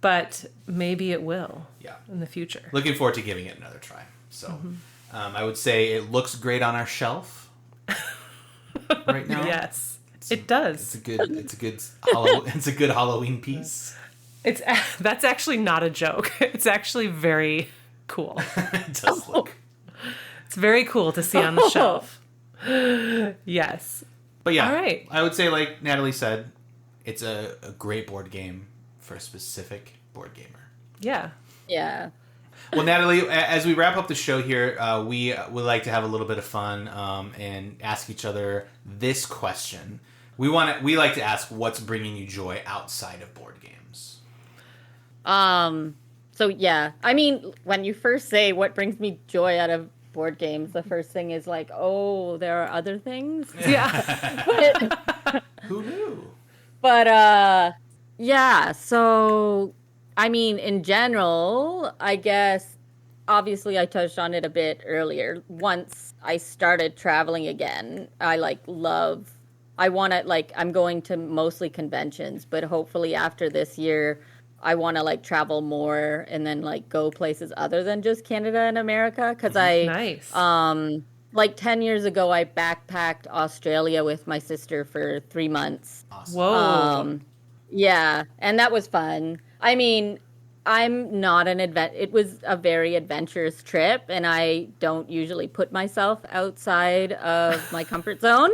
But maybe it will in the future. Looking forward to giving it another try. So I would say it looks great on our shelf right now. Yes, it does. It's a good Halloween piece. That's actually not a joke. It's actually very cool. It does look. It's very cool to see on the shelf. Yes. But yeah, all right. I would say, like Natalie said, it's a great board game for a specific board gamer. Yeah. Yeah. Well, Natalie, as we wrap up the show here, we would like to have a little bit of fun and ask each other this question. We like to ask, what's bringing you joy outside of board games? So yeah, I mean, when you first say what brings me joy out of board games, the first thing is like, oh, there are other things. Yeah. Who knew? But yeah, so I mean, in general, I guess, obviously I touched on it a bit earlier. Once I started traveling again, I'm going to mostly conventions, but hopefully after this year, I want to like travel more and then like go places other than just Canada and America. Cause Nice. Like 10 years ago, I backpacked Australia with my sister for 3 months. Awesome. Whoa. Yeah, and that was fun. I mean, I'm not it was a very adventurous trip, and I don't usually put myself outside of my comfort zone.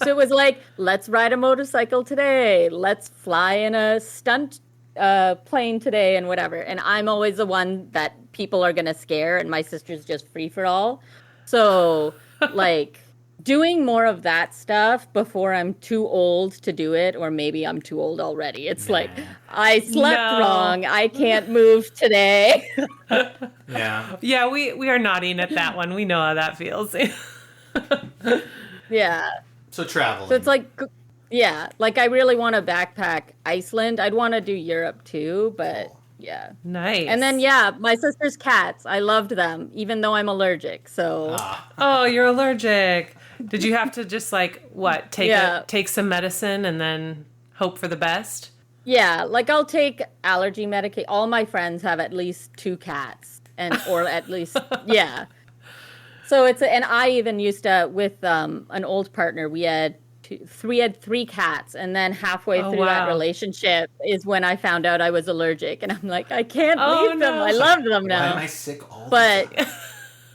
So it was like, let's ride a motorcycle today. Let's fly in a stunt plane today and whatever. And I'm always the one that people are going to scare, and my sister's just free for all. So like doing more of that stuff before I'm too old to do it, or maybe I'm too old already. It's like, I slept wrong. I can't move today. Yeah. Yeah, we are nodding at that one. We know how that feels. Yeah. So traveling. So it's like, yeah, like I really want to backpack Iceland. I'd want to do Europe too, but yeah. Nice. And then, yeah, my sister's cats. I loved them, even though I'm allergic. So. Oh, you're allergic. Did you have to just like, what, take some medicine and then hope for the best? Yeah, like I'll take allergy medication. All my friends have at least 2 cats, or at least, yeah. So and I even used to, with an old partner, we had 3 cats, and then halfway through that relationship is when I found out I was allergic, and I'm like, I can't leave them. I love them now. Why am I sick all the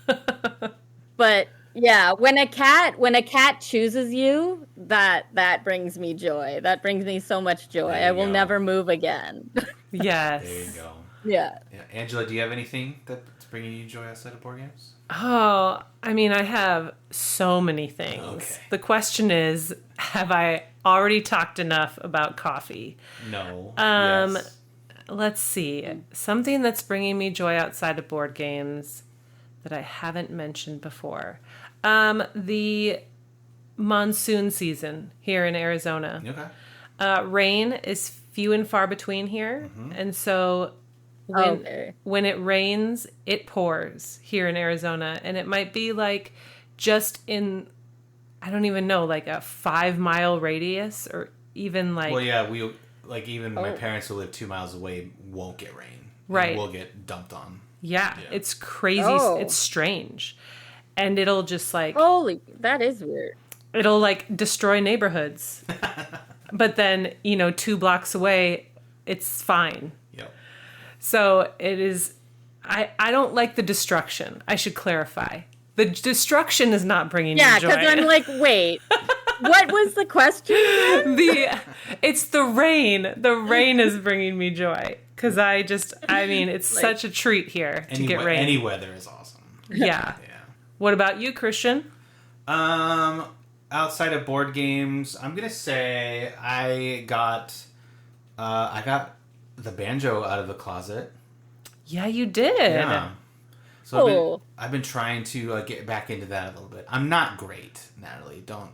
time? But yeah, when a cat chooses you, that brings me joy. That brings me so much joy. I will never move again. Yes. There you go. Yeah. Angela, do you have anything that's bringing you joy outside of board games? Oh, I mean, I have so many things. Okay. The question is, have I already talked enough about coffee? No. Yes. Let's see. Something that's bringing me joy outside of board games that I haven't mentioned before. The monsoon season here in Arizona. Okay. Rain is few and far between here. Mm-hmm. And so when it rains, it pours here in Arizona. And it might be like just in, I don't even know, like a 5-mile radius, or even like... Well, yeah, even my parents who live 2 miles away won't get rain. Right. We'll get dumped on. Yeah, it's crazy. It's strange. And it'll just like... Holy, that is weird. It'll like destroy neighborhoods. But then, 2 blocks away, it's fine. Yep. So it is... I don't like the destruction. I should clarify. The destruction is not bringing me joy. Yeah, because I'm like, wait, what was the question? It's the rain. The rain is bringing me joy. Because it's like, such a treat here to get rain. Any weather is awesome. Yeah. What about you, Christian? Outside of board games, I'm gonna say I got the banjo out of the closet. Yeah, you did. Yeah. So I've been trying to get back into that a little bit. I'm not great, Natalie. Don't.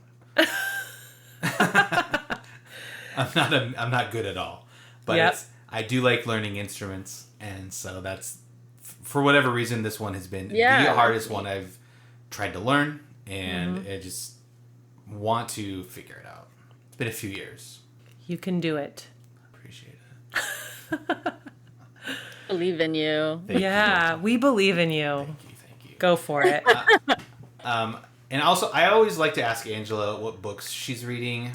I'm not good at all. But I do like learning instruments, and so that's, for whatever reason, this one has been the hardest one I've tried to learn, and I just want to figure it out. It's been a few years. You can do it. Appreciate it. Believe in you. Thank you. We believe in you. Thank you. Go for it. And also, I always like to ask Angela what books she's reading.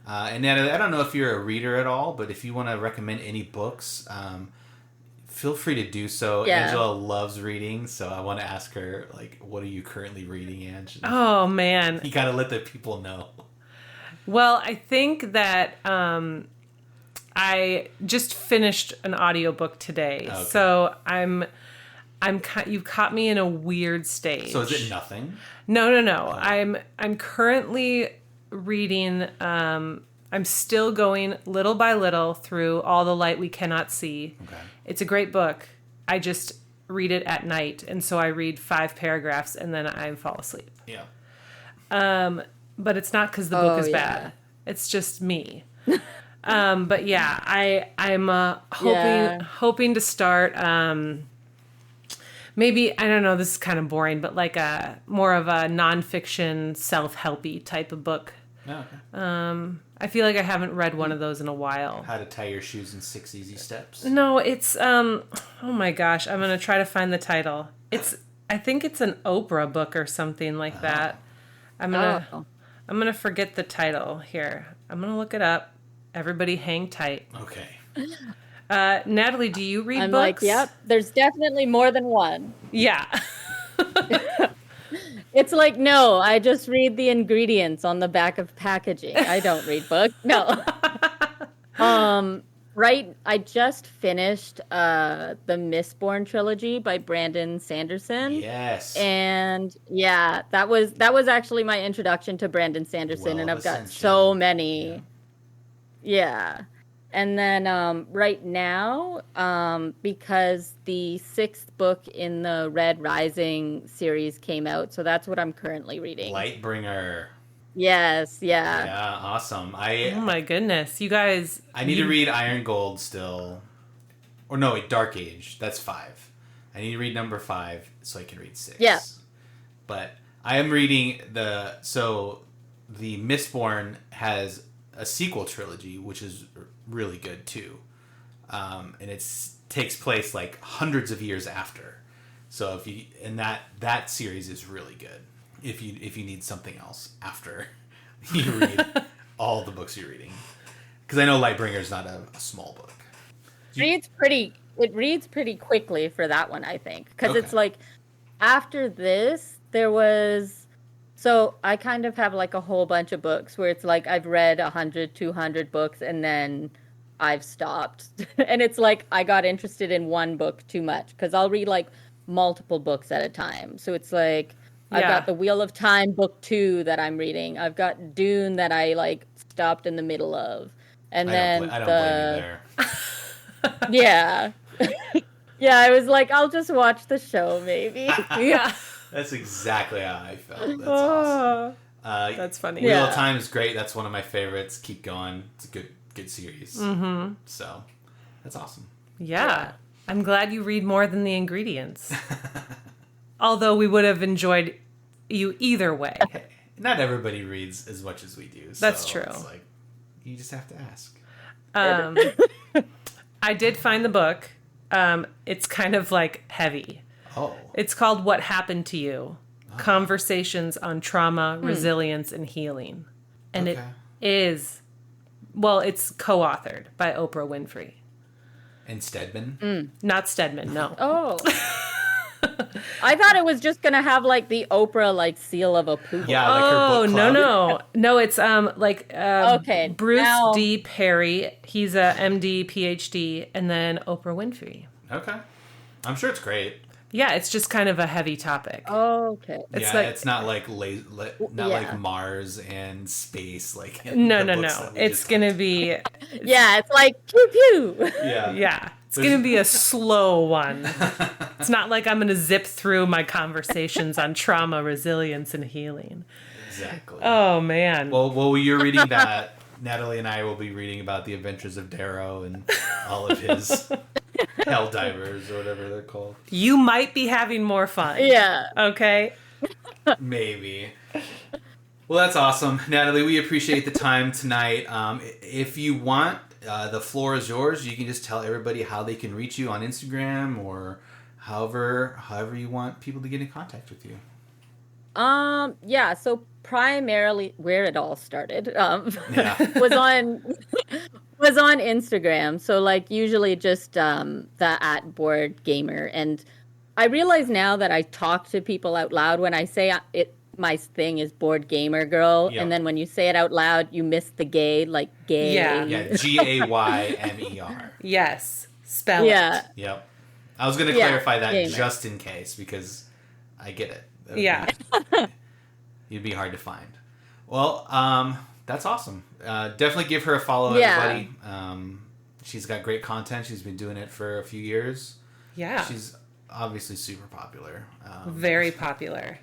And Natalie, I don't know if you're a reader at all, but if you want to recommend any books, feel free to do so. Yeah. Angela loves reading, so I want to ask her, like, what are you currently reading, Ange? Oh, man. You got to let the people know. Well, I think that I just finished an audiobook today. Okay. So you've caught me in a weird stage. So is it nothing? No. Oh. I'm currently reading, I'm still going little by little through All the Light We Cannot See. Okay. It's a great book. I just read it at night, and so I read 5 paragraphs and then I fall asleep. Yeah. But it's not because the book is bad. It's just me. But yeah, I'm hoping to start maybe, I don't know, this is kind of boring, but like more of a nonfiction self-helpy type of book. Oh, okay. I feel like I haven't read one of those in a while. How to Tie Your Shoes in 6 Easy Steps? No, it's oh my gosh, I'm gonna try to find the title. I think it's an Oprah book or something like that. I'm gonna forget the title here. I'm gonna look it up. Everybody hang tight. Okay. Natalie, do you read I'm books? like, yep, there's definitely more than one. Yeah. It's like, no, I just read the ingredients on the back of packaging. I don't read books. No. Right. I just finished the Mistborn trilogy by Brandon Sanderson. Yes. And yeah, that was actually my introduction to Brandon Sanderson, and I've got so many. Yeah. And then right now, because the 6th book in the Red Rising series came out, so that's what I'm currently reading. Lightbringer. Yes, yeah. Yeah, awesome. Oh my goodness, you guys! I need to read Iron Gold still, or no, wait, Dark Age. That's 5. I need to read number 5 so I can read 6. Yeah. But I am reading the Mistborn has a sequel trilogy, which is really good too, and it takes place like hundreds of years after. So that series is really good if you need something else after you read all the books you're reading, because I know Lightbringer is not a small book. It reads pretty quickly for that one, I think, because It's like after this there was. So I kind of have like a whole bunch of books where it's like I've read 100, 200 books and then I've stopped. And it's like I got interested in one book too much because I'll read like multiple books at a time. So it's like I've got the Wheel of Time book 2 that I'm reading. I've got Dune that I like stopped in the middle of. And then I don't blame you there. Yeah. Yeah, I was like, I'll just watch the show maybe. Yeah. That's exactly how I felt. That's awesome. That's funny. Wheel of Time is great. That's one of my favorites. Keep going. It's a good series. Mm-hmm. So, that's awesome. Yeah. I'm glad you read more than the ingredients. Although we would have enjoyed you either way. Hey, not everybody reads as much as we do. So that's true. It's like, you just have to ask. I did find the book. It's kind of like heavy. Oh. It's called What Happened to You? Conversations on Trauma, Resilience, and Healing. And it is, well, it's co-authored by Oprah Winfrey. And Stedman? Not Stedman, no. Oh. I thought it was just going to have like the Oprah like seal of approval. Yeah, like her book club. No, it's okay, Bruce D. Perry. He's a MD, PhD, and then Oprah Winfrey. Okay. I'm sure it's great. Yeah, it's just kind of a heavy topic. Okay. It's not like like Mars and space like no. It's gonna be it's like pew pew. Yeah. It's gonna be a slow one. It's not like I'm gonna zip through my conversations on trauma, resilience, and healing. Exactly. Oh man. Well, you're reading that. Natalie and I will be reading about the adventures of Darrow and all of his hell divers or whatever they're called. You might be having more fun. Yeah. Okay. Maybe. Well, that's awesome. Natalie, we appreciate the time tonight. If you want, the floor is yours. You can just tell everybody how they can reach you on Instagram or however you want people to get in contact with you. So primarily where it all started was on Instagram. So like usually just the @boardgamer. And I realize now that I talk to people out loud when I say it. My thing is board gamer girl, and then when you say it out loud, you miss the gay, like gay. Yeah, Gaymer. Yes, spell it. Yep. I was going to clarify that gamer. Just in case, because I get it. You'd be hard to find. Well, that's awesome. Definitely give her a follow, everybody. She's got great content. She's been doing it for a few years. Yeah. She's obviously super popular. Very popular.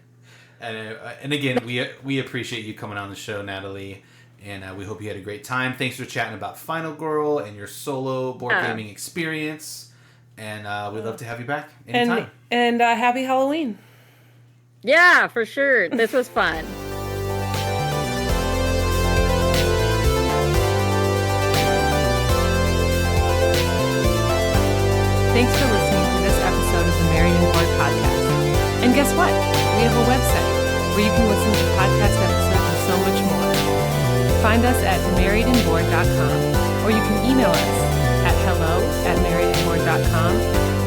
And again, we appreciate you coming on the show, Natalie, and we hope you had a great time. Thanks for chatting about Final Girl and your solo board gaming experience, and we'd love to have you back anytime. And happy Halloween. Yeah, for sure. This was fun. Thanks for listening to this episode of the Married and Bored podcast. And guess what? We have a website where you can listen to podcast episodes and so much more. Find us at marriedandbored.com, or you can email us at hello@marriedandbored.com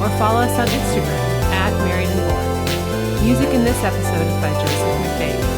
or follow us on Instagram @marriedandbored. Music in this episode is by Joseph McVeigh.